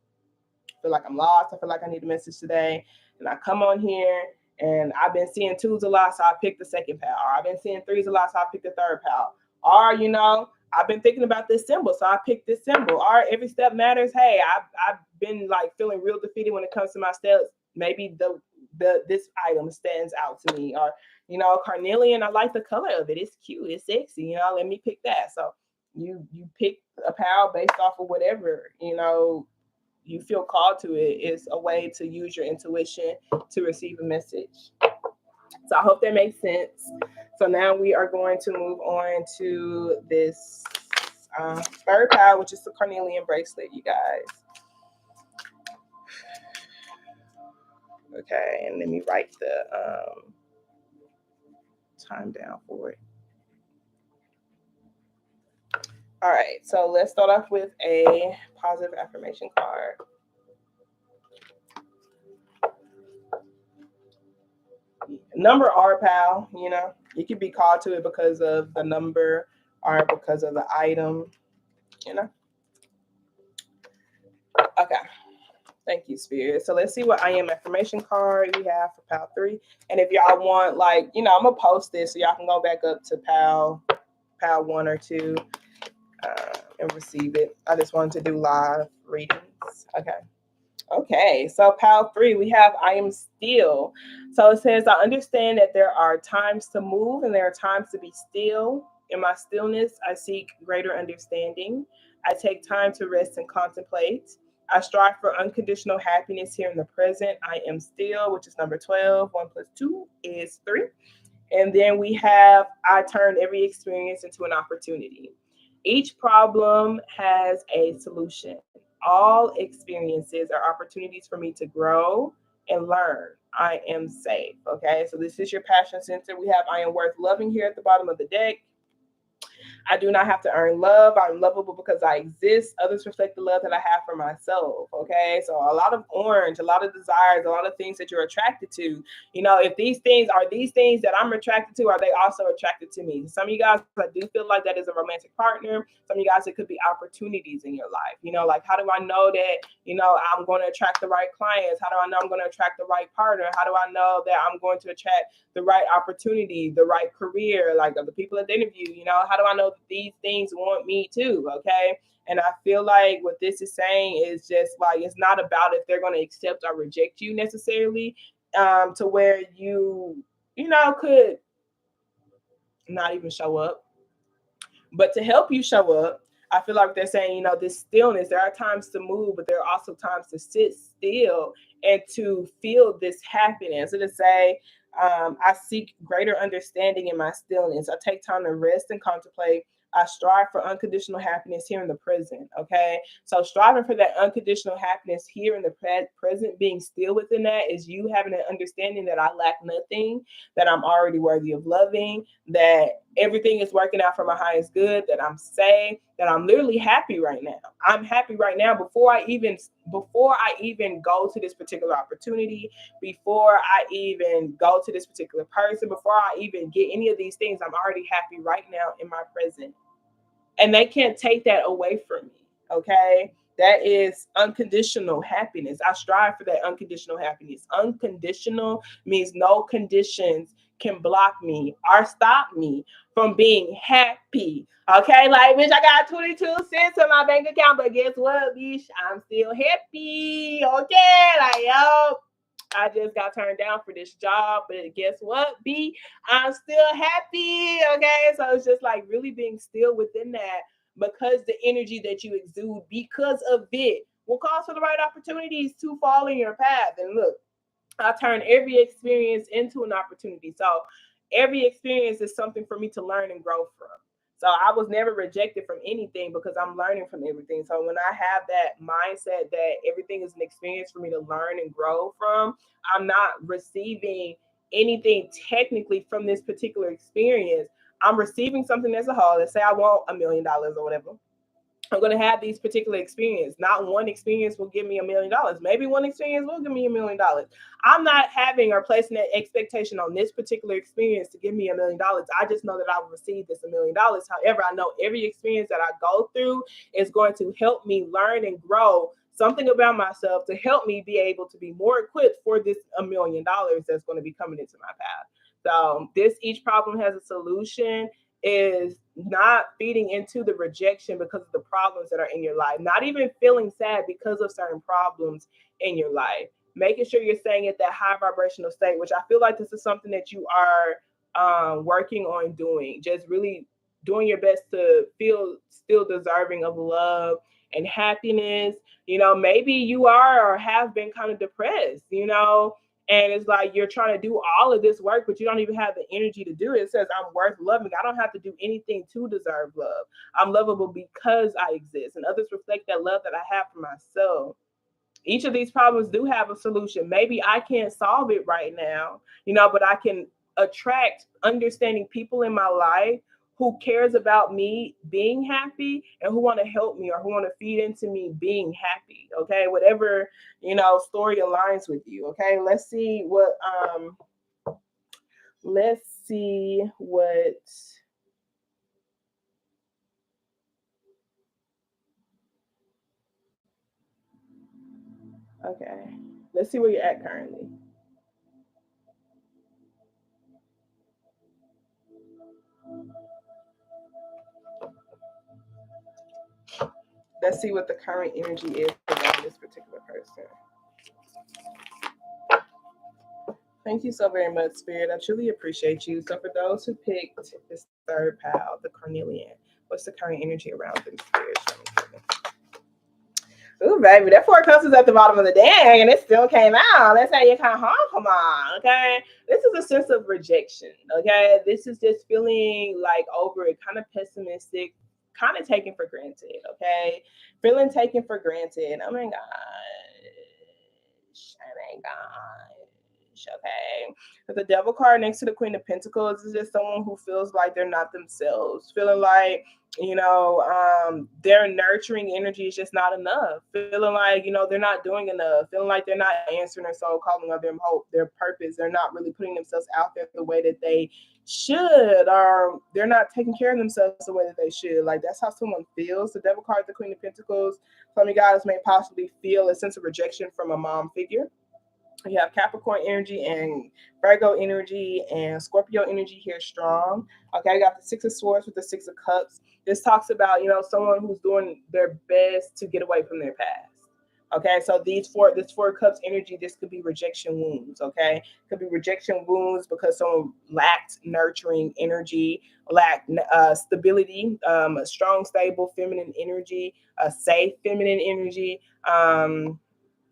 feel like I'm lost. I feel like I need a message today. And I come on here and I've been seeing twos a lot, so I picked the second pal. Or I've been seeing threes a lot, so I picked the third pal. Or, I've been thinking about this symbol, so I picked this symbol. Or every step matters. Hey, I've been like feeling real defeated when it comes to my steps. Maybe this item stands out to me. Or, carnelian, I like the color of it. It's cute, it's sexy, let me pick that. So you pick a pal based off of whatever, you feel called to it. Is a way to use your intuition to receive a message. So I hope that makes sense. So now we are going to move on to this third pile, which is the carnelian bracelet, you guys. Okay, and let me write the time down for it. All right, so let's start off with a positive affirmation card. Number R, pal, you could be called to it because of the number or because of the item, Okay. Thank you, Spirit. So let's see what I am affirmation card we have for pal 3. And if y'all want, like, I'm gonna post this so y'all can go back up to pal 1 or 2 and receive it. I just wanted to do live readings. Okay, so pal 3, we have I am still. So it says, I understand that there are times to move and there are times to be still. In my stillness, I seek greater understanding. I take time to rest and contemplate. I strive for unconditional happiness here in the present. I am still, which is number 12. 1 plus 2 is 3. And then we have I turn every experience into an opportunity. Each problem has a solution. All experiences are opportunities for me to grow and learn. I am safe. Okay, so this is your passion center. We have I am worth loving here at the bottom of the deck. I do not have to earn love. I'm lovable because I exist. Others reflect the love that I have for myself. Okay. So a lot of orange, a lot of desires, a lot of things that you're attracted to. If these things are these things that I'm attracted to, are they also attracted to me? Some of you guys, I do feel like that is a romantic partner. Some of you guys, it could be opportunities in your life. Like how do I know that, I'm going to attract the right clients? How do I know I'm going to attract the right partner? How do I know that I'm going to attract the right opportunity, the right career, like of the people that they interview? How do I know that these things want me too? Okay. And I feel like what this is saying is just like, it's not about if they're going to accept or reject you necessarily, to where could not even show up. But to help you show up, I feel like they're saying, this stillness, there are times to move, but there are also times to sit still and to feel this happiness. So to say, I seek greater understanding in my stillness. I take time to rest and contemplate. I strive for unconditional happiness here in the present. Okay. So striving for that unconditional happiness here in the present, being still within that, is you having an understanding that I lack nothing, that I'm already worthy of loving, that everything is working out for my highest good, that I'm safe, that I'm literally happy right now. I'm happy right now before I even go to this particular opportunity, before I even go to this particular person, before I even get any of these things, I'm already happy right now in my present. And they can't take that away from me. Okay. That is unconditional happiness. I strive for that unconditional happiness. Unconditional means no conditions can block me or stop me from being happy. Okay, like, bitch, I got 22 cents in my bank account, but guess what, bitch? I'm still happy. Okay, like, yo, I just got turned down for this job, but guess what, B? I'm still happy. Okay, so it's just like really being still within that, because the energy that you exude because of it will cause for the right opportunities to fall in your path. And look, I turn every experience into an opportunity. So every experience is something for me to learn and grow from. So I was never rejected from anything because I'm learning from everything. So when I have that mindset that everything is an experience for me to learn and grow from, I'm not receiving anything technically from this particular experience. I'm receiving something as a whole. Let's say I want $1 million or whatever. I'm going to have these particular experience. Not one experience will give me $1 million. Maybe one experience will give me $1 million. I'm not having or placing that expectation on this particular experience to give me $1 million. I just know that I will receive this $1 million. However, I know every experience that I go through is going to help me learn and grow something about myself to help me be able to be more equipped for this $1 million that's going to be coming into my path. So this each problem has a solution is not feeding into the rejection because of the problems that are in your life, not even feeling sad because of certain problems in your life. Making sure you're staying at that high vibrational state, which I feel like this is something that you are working on doing. Just really doing your best to feel still deserving of love and happiness. Maybe you are or have been kind of depressed, and it's like you're trying to do all of this work, but you don't even have the energy to do it. It says, I'm worth loving. I don't have to do anything to deserve love. I'm lovable because I exist. And others reflect that love that I have for myself. Each of these problems do have a solution. Maybe I can't solve it right now, but I can attract understanding people in my life who cares about me being happy and who want to help me or who want to feed into me being happy. Okay, whatever story aligns with you. Okay, let's see what okay, let's see where you're at currently. Let's see what the current energy is around this particular person. Thank you so very much, Spirit. I truly appreciate you. So, for those who picked this third pal, the Carnelian, what's the current energy around them, Spirit? Ooh, baby, that four cups is at the bottom of the deck, and it still came out. That's how you come on, okay? This is a sense of rejection, okay? This is just feeling like over it, kind of pessimistic, kind of taken for granted, okay? Feeling taken for granted. Oh my gosh. Oh my gosh. Okay. But the devil card next to the Queen of Pentacles is just someone who feels like they're not themselves, feeling like their nurturing energy is just not enough, feeling like they're not doing enough, feeling like they're not answering their soul calling of their hope, their purpose. They're not really putting themselves out there the way that they should, or they're not taking care of themselves the way that they should. Like that's how someone feels. The devil card, the Queen of Pentacles, some of you guys may possibly feel a sense of rejection from a mom figure. You have Capricorn energy and Virgo energy and Scorpio energy here strong. Okay, I got the Six of Swords with the Six of Cups. This talks about, someone who's doing their best to get away from their past. Okay, so this four cups energy, this could be rejection wounds. Okay, could be rejection wounds because someone lacked nurturing energy, lacked stability, a strong, stable feminine energy, a safe feminine energy.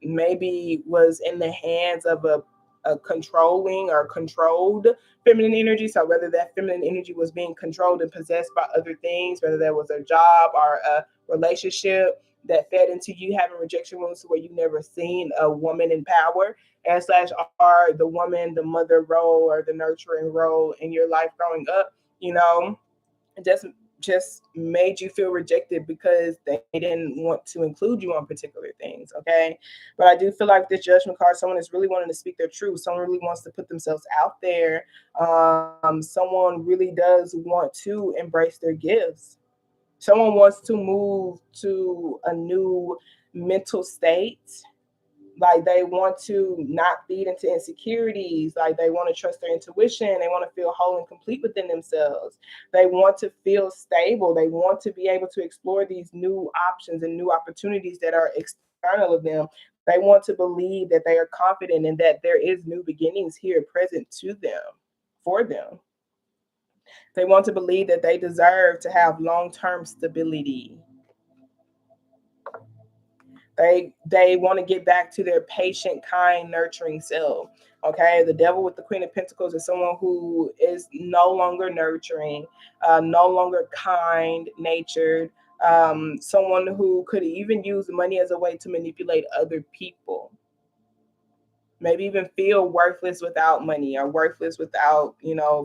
Maybe was in the hands of a controlling or controlled feminine energy. So whether that feminine energy was being controlled and possessed by other things, whether that was a job or a relationship that fed into you having rejection wounds where you never seen a woman in power and slash are the woman, the mother role or the nurturing role in your life growing up, just made you feel rejected because they didn't want to include you on particular things. Okay, but I do feel like this judgment card, someone is really wanting to speak their truth, someone really wants to put themselves out there, someone really does want to embrace their gifts, someone wants to move to a new mental state, like they want to not feed into insecurities, like they want to trust their intuition, they want to feel whole and complete within themselves, they want to feel stable, they want to be able to explore these new options and new opportunities that are external of them. They want to believe that they are confident and that there is new beginnings here present to them, for them. They want to believe that they deserve to have long-term stability. They want to get back to their patient, kind, nurturing self. Okay, the devil with the Queen of Pentacles is someone who is no longer nurturing, no longer kind natured, someone who could even use money as a way to manipulate other people, maybe even feel worthless without money or worthless without,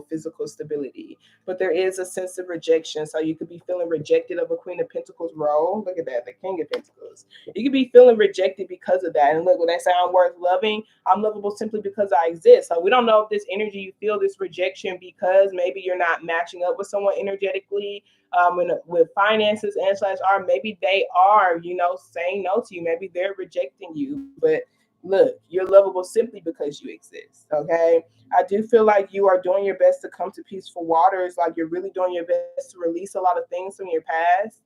physical stability. But there is a sense of rejection. So you could be feeling rejected of a Queen of Pentacles role. Look at that, the King of Pentacles. You could be feeling rejected because of that. And look, when they say I'm worth loving, I'm lovable simply because I exist. So we don't know if this energy, you feel this rejection because maybe you're not matching up with someone energetically, with finances and slash are, maybe they are, saying no to you. Maybe they're rejecting you. But look, you're lovable simply because you exist. Okay. I do feel like you are doing your best to come to peaceful waters. Like you're really doing your best to release a lot of things from your past.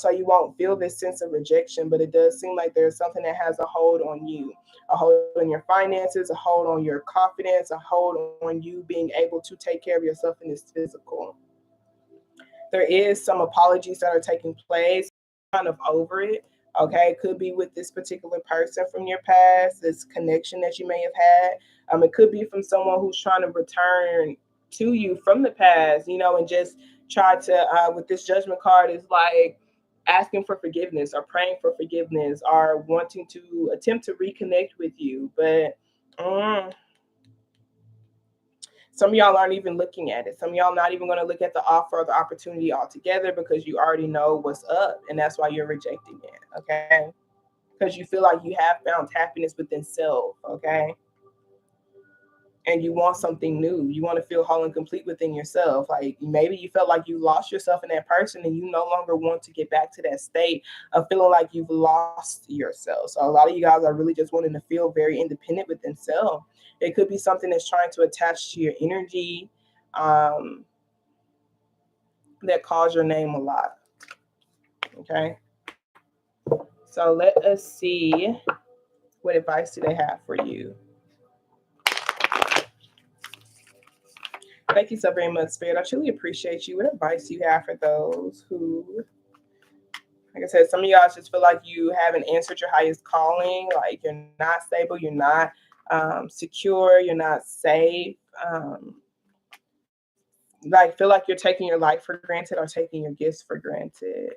So you won't feel this sense of rejection, but it does seem like there's something that has a hold on you, a hold on your finances, a hold on your confidence, a hold on you being able to take care of yourself in this physical. There is some apologies that are taking place, kind of over it. Okay, it could be with this particular person from your past, this connection that you may have had. It could be from someone who's trying to return to you from the past, and just try to, with this judgment card, is like asking for forgiveness or praying for forgiveness or wanting to attempt to reconnect with you. But some of y'all aren't even looking at it. Some of y'all not even going to look at the offer or the opportunity altogether because you already know what's up, and that's why you're rejecting it. Okay, because you feel like you have found happiness within self. Okay, and you want something new. You want to feel whole and complete within yourself. Like maybe you felt like you lost yourself in that person and you no longer want to get back to that state of feeling like you've lost yourself. So a lot of you guys are really just wanting to feel very independent within self. It could be something that's trying to attach to your energy, um, that calls your name a lot. Okay. So let us see what advice do they have for you. Thank you so very much, Spirit. I truly appreciate you. What advice do you have for those who, like I said, some of y'all just feel like you haven't answered your highest calling, like you're not stable, you're not secure, you're not safe. Like feel like you're taking your life for granted or taking your gifts for granted.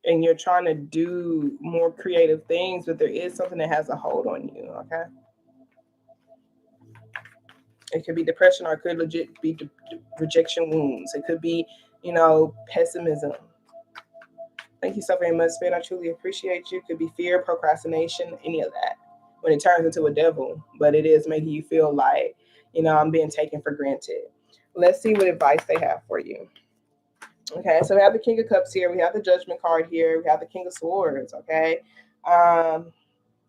And you're trying to do more creative things, but there is something that has a hold on you. Okay. It could be depression or it could legit be rejection wounds. It could be, pessimism. Thank you so very much, Spirit. I truly appreciate you. It could be fear, procrastination, any of that. When it turns into a devil, but it is making you feel like, I'm being taken for granted. Let's see what advice they have for you. Okay, so we have the King of Cups here. We have the Judgment card here. We have the King of Swords. Okay. Um,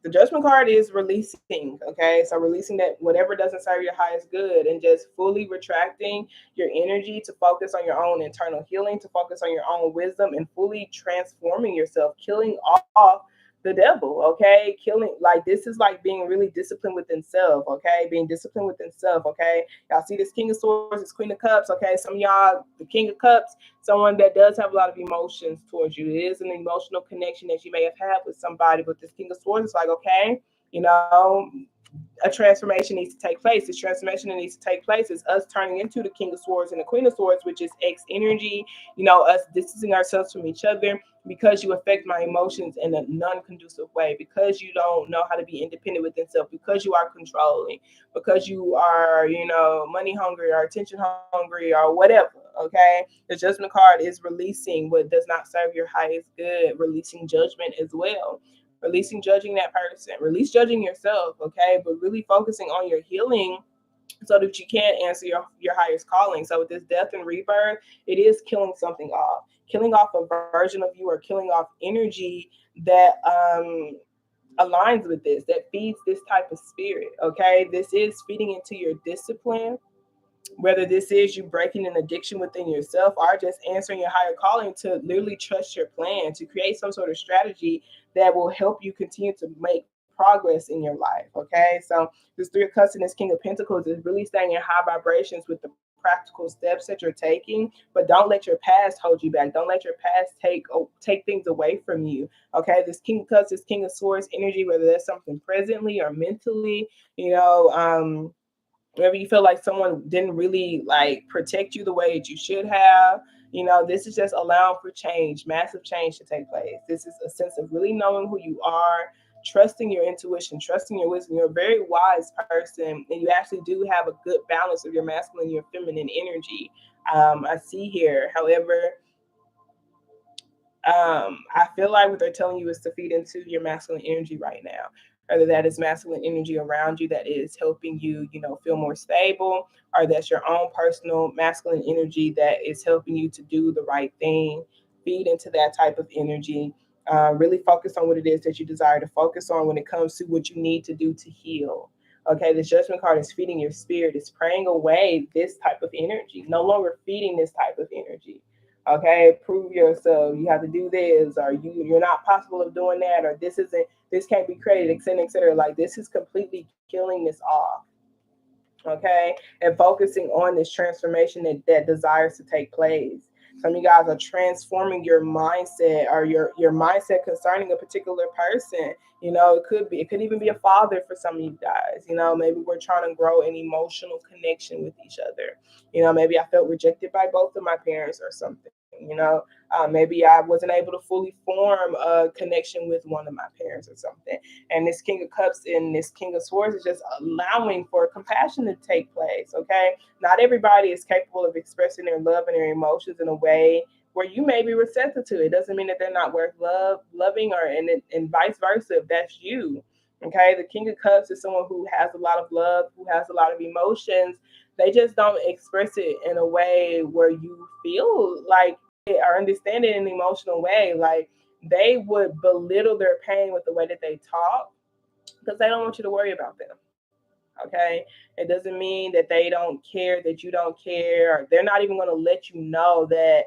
the Judgment card is releasing. Okay, so releasing that whatever doesn't serve your highest good and just fully retracting your energy to focus on your own internal healing, to focus on your own wisdom, and fully transforming yourself, killing off the devil. Okay, killing, like, this is like being really disciplined within self. Okay, being disciplined within self. Okay, y'all see this King of Swords, this Queen of Cups. Okay, some of y'all, the King of Cups, someone that does have a lot of emotions towards you. It is an emotional connection that you may have had with somebody, but this King of Swords is like, okay, you know, a transformation needs to take place. This transformation that needs to take place is us turning into the King of Swords and the Queen of Swords, which is X energy, us distancing ourselves from each other because you affect my emotions in a non-conducive way, because you don't know how to be independent within self, because you are controlling, because you are, money hungry or attention hungry or whatever. Okay. The Judgment card is releasing what does not serve your highest good, releasing judgment as well. Releasing judging that person, release judging yourself, okay? But really focusing on your healing so that you can answer your highest calling. So with this death and rebirth, it is killing off a version of you, or killing off energy that aligns with this, that feeds this type of spirit, okay? This is feeding into your discipline, whether this is you breaking an addiction within yourself or just answering your higher calling, to literally trust your plan, to create some sort of strategy that will help you continue to make progress in your life. Okay, so this Three of Cups and this King of Pentacles is really staying in high vibrations with the practical steps that you're taking, but don't let your past hold you back. Don't let your past take things away from you. Okay, this King of Cups, this King of Swords energy, whether that's something presently or mentally, whenever you feel like someone didn't really like protect you the way that you should have, this is just allowing for change, massive change to take place. This is a sense of really knowing who you are, trusting your intuition, trusting your wisdom. You're a very wise person, and you actually do have a good balance of your masculine and your feminine energy. I see here. However, I feel like what they're telling you is to feed into your masculine energy right now. Whether that is masculine energy around you that is helping you, feel more stable, or that's your own personal masculine energy that is helping you to do the right thing. Feed into that type of energy. Really focus on what it is that you desire to focus on when it comes to what you need to do to heal. Okay, the Judgment card is feeding your spirit, it's praying away this type of energy, no longer feeding this type of energy. Okay, prove yourself, you have to do this, or you're not possible of doing that, or this can't be created, etc., etc. Like, this is completely killing this off. Okay, and focusing on this transformation that desires to take place. Some of you guys are transforming your mindset, or your mindset concerning a particular person. It could even be a father for some of you guys. Maybe we're trying to grow an emotional connection with each other. Maybe I felt rejected by both of my parents or something. Maybe I wasn't able to fully form a connection with one of my parents or something. And this King of Cups and this King of Swords is just allowing for compassion to take place. Okay, not everybody is capable of expressing their love and their emotions in a way where you may be receptive to it. Doesn't mean that they're not worth loving, or and vice versa if that's you. Okay, the King of Cups is someone who has a lot of love, who has a lot of emotions. They just don't express it in a way where you feel like they are understand it in an emotional way. Like, they would belittle their pain with the way that they talk because they don't want you to worry about them. Okay, it doesn't mean that they don't care, that you don't care, or they're not even going to let you know that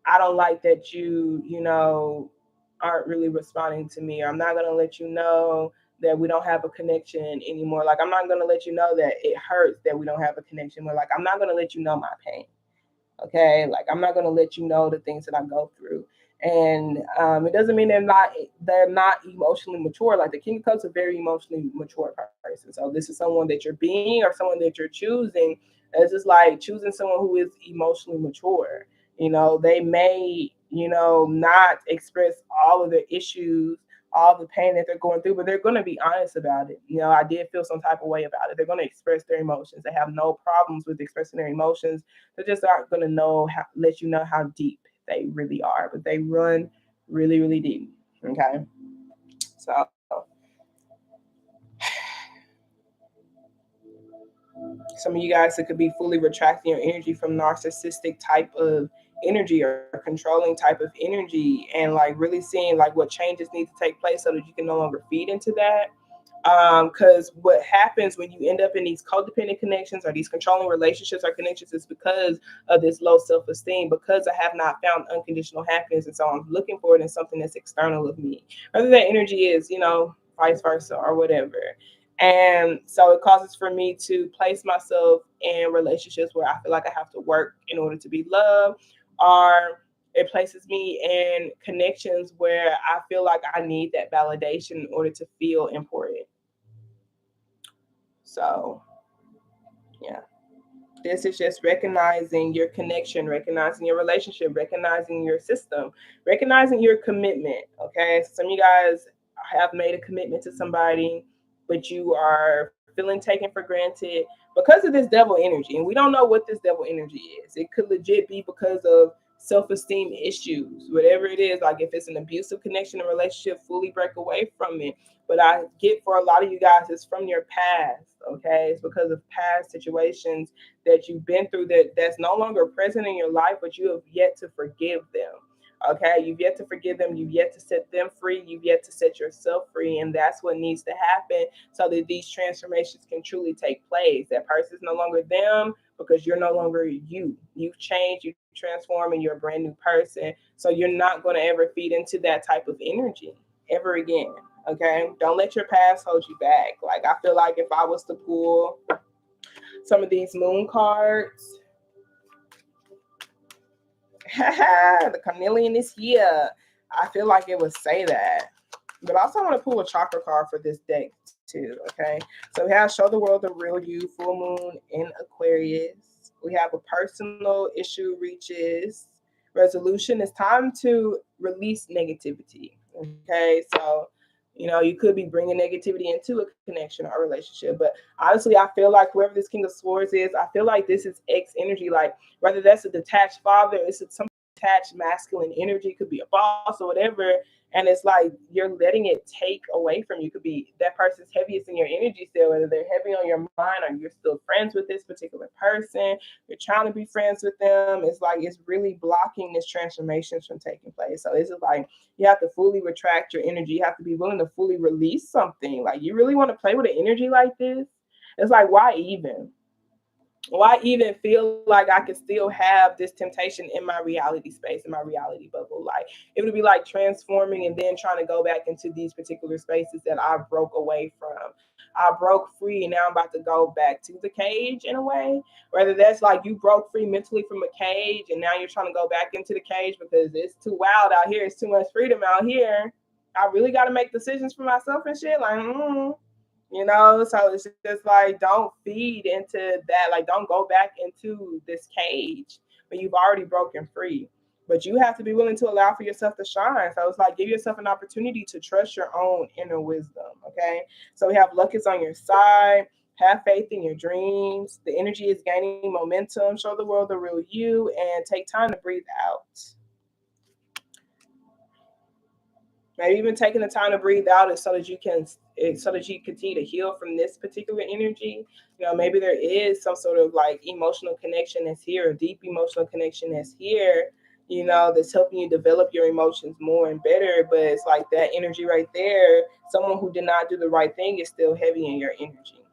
I don't like that aren't really responding to me, or I'm not going to let you know that we don't have a connection anymore. Like, I'm not going to let you know that it hurts that we don't have a connection. We're like, I'm not going to let you know my pain. Okay, like, I'm not going to let you know the things that I go through. And it doesn't mean they're not emotionally mature. Like, the King of Cups is a very emotionally mature person. So this is someone that you're being, or someone that you're choosing. It's just like choosing someone who is emotionally mature. They may not express all of their issues, all the pain that they're going through, but they're going to be honest about it. I did feel some type of way about it. They're going to express their emotions. They have no problems with expressing their emotions. They just aren't going to let you know how deep they really are, but they run really, really deep. Okay, so some of you guys, it could be fully retracting your energy from narcissistic type of energy or controlling type of energy, and like really seeing like what changes need to take place so that you can no longer feed into that. Because what happens when you end up in these codependent connections or these controlling relationships or connections is because of this low self-esteem, because I have not found unconditional happiness, and so I'm looking for it in something that's external of me, whether that energy is vice versa or whatever. And so it causes for me to place myself in relationships where I feel like I have to work in order to be loved, or it places me in connections where I feel like I need that validation in order to feel important. So, yeah. This is just recognizing your connection, recognizing your relationship, recognizing your system, recognizing your commitment. Okay. So some of you guys have made a commitment to somebody, but you are feeling taken for granted because of this devil energy. And we don't know what this devil energy is. It could legit be because of self-esteem issues, whatever it is. Like, if it's an abusive connection and relationship, fully break away from it. But I get, for a lot of you guys, it's from your past. Okay, it's because of past situations that you've been through that's no longer present in your life, but you have yet to forgive them. Okay, you've yet to forgive them, you've yet to set them free, you've yet to set yourself free, and that's what needs to happen so that these transformations can truly take place. That person is no longer them because you're no longer you. You've changed, you transform, and you're a brand new person. So you're not going to ever feed into that type of energy ever again. Okay, don't let your past hold you back. Like, I feel like if I was to pull some of these moon cards. The chameleon is here. I feel like it would say that. But also I want to pull a chakra card for this deck too, okay? So we have Show the World the Real You, full moon in Aquarius. We have a personal issue reaches resolution. It's time to release negativity, okay? So, you could be bringing negativity into a connection or a relationship. But honestly, I feel like whoever this King of Swords is, I feel like this is X energy. Like, whether that's a detached father, it's some attached masculine energy, could be a boss or whatever, and it's like you're letting it take away from you. Could be that person's heaviest in your energy still, whether they're heavy on your mind or you're still friends with this particular person, you're trying to be friends with them. It's like it's really blocking this transformation from taking place. So it's like you have to fully retract your energy. You have to be willing to fully release something. Like, you really want to play with an energy like this? It's like, why even? Why even feel like I could still have this temptation in my reality space, in my reality bubble? Like, it would be like transforming and then trying to go back into these particular spaces that I broke away from. I broke free and now I'm about to go back to the cage in a way. Whether that's like you broke free mentally from a cage and now you're trying to go back into the cage because it's too wild out here, it's too much freedom out here. I really got to make decisions for myself and shit. Like, so it's just like, don't feed into that. Like, don't go back into this cage when you've already broken free. But you have to be willing to allow for yourself to shine. So it's like, give yourself an opportunity to trust your own inner wisdom. Okay. So we have luck is on your side. Have faith in your dreams. The energy is gaining momentum. Show the world the real you and take time to breathe out. Maybe even taking the time to breathe out is so that you continue to heal from this particular energy. Maybe there is some sort of like emotional connection that's here, a deep emotional connection that's here, that's helping you develop your emotions more and better. But it's like that energy right there, someone who did not do the right thing is still heavy in your energy.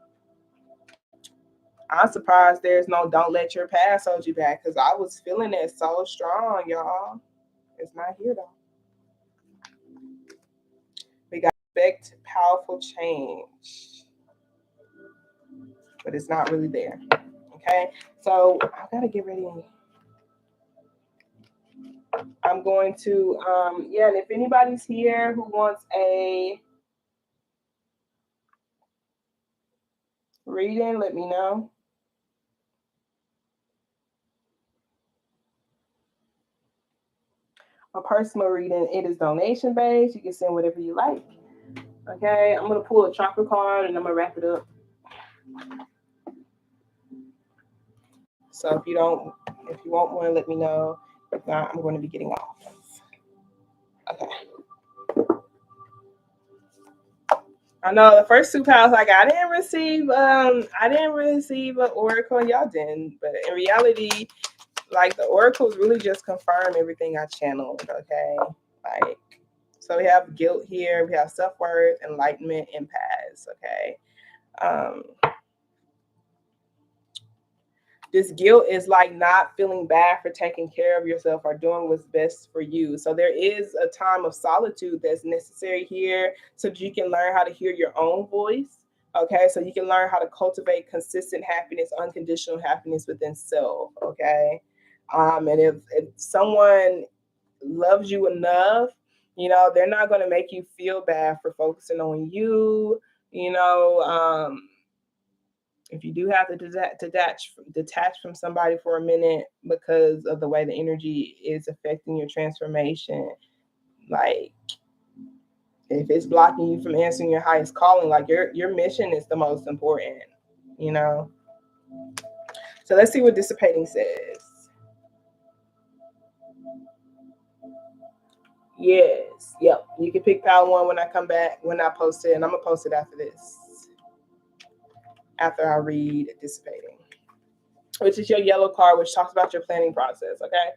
I'm surprised there's no don't let your past hold you back, because I was feeling it so strong, y'all. It's not here though. We got expect powerful change, but it's not really there. Okay, so I gotta get ready. I'm going to, yeah, and if anybody's here who wants a reading, let me know. A personal reading, it is donation based. You can send whatever you like. Okay, I'm gonna pull a chakra card and I'm gonna wrap it up. So if you want one, let me know. If not, I'm going to be getting off. Okay. I know the first two piles like I didn't receive an oracle, y'all didn't. But in reality, like, the oracles really just confirm everything I channeled. Okay, like, so we have guilt here, we have self-worth, enlightenment, impasse. Okay. This guilt is like not feeling bad for taking care of yourself or doing what's best for you. So there is a time of solitude that's necessary here so that you can learn how to hear your own voice. Okay, so you can learn how to cultivate consistent happiness, unconditional happiness within self. Okay, and if someone loves you enough, they're not going to make you feel bad for focusing on you. If you do have to detach from somebody for a minute because of the way the energy is affecting your transformation, like, if it's blocking you from answering your highest calling, like, your mission is the most important, you know. So let's see what dissipating says. Yes, yep. You can pick pile one when I come back, when I post it, and I'm gonna post it after this, after I read dissipating, which is your yellow card, which talks about your planning process. Okay.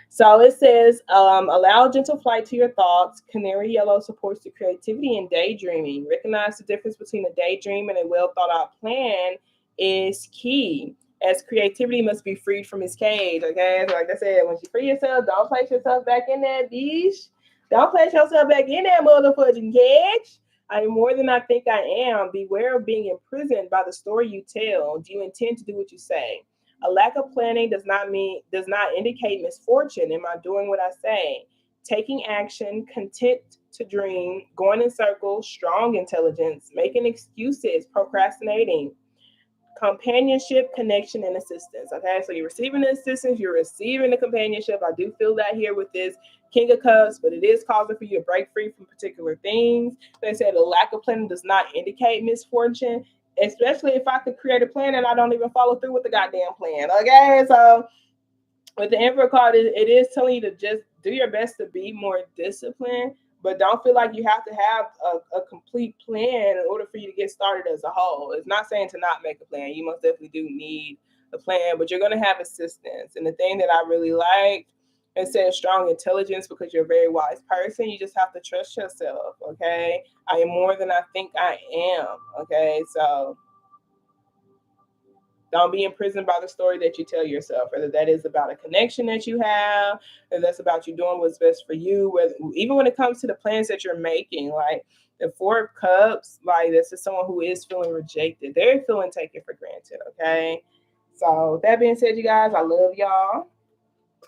So it says, allow gentle flight to your thoughts. Canary yellow supports the creativity and daydreaming. Recognize the difference between a daydream and a well thought out plan is key, as creativity must be freed from its cage. Okay. So like I said, once you free yourself, don't place yourself back in that bitch. Don't place yourself back in that motherfucking cage. I am more than I think I am. Beware of being imprisoned by the story you tell. Do you intend to do what you say? A lack of planning does not indicate misfortune. Am I doing what I say? Taking action, content to dream, going in circles, strong intelligence, making excuses, procrastinating, companionship, connection, and assistance. Okay, so you're receiving the assistance, you're receiving the companionship. I do feel that here with this King of Cups, but it is causing for you to break free from particular things. They said a lack of planning does not indicate misfortune, especially if I could create a plan and I don't even follow through with the goddamn plan. Okay, so with the Emperor card, it is telling you to just do your best to be more disciplined, but don't feel like you have to have a complete plan in order for you to get started as a whole. It's not saying to not make a plan. You most definitely do need a plan, but you're going to have assistance. And the thing that I really like, it says strong intelligence because you're a very wise person. You just have to trust yourself, okay? I am more than I think I am, okay? So don't be imprisoned by the story that you tell yourself, whether that is about a connection that you have, or that's about you doing what's best for you. Whether, even when it comes to the plans that you're making, like the Four of Cups, like this is someone who is feeling rejected. They're feeling taken for granted, okay? So that being said, you guys, I love y'all.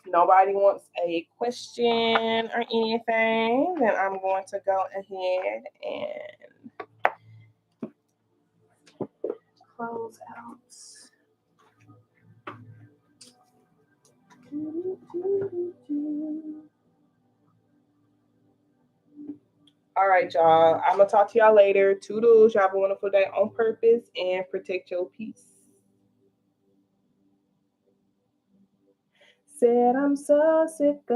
Nobody wants a question or anything, then I'm going to go ahead and close out. All right, y'all. I'm going to talk to y'all later. Toodles. Y'all have a wonderful day on purpose and protect your peace. Said I'm so sick of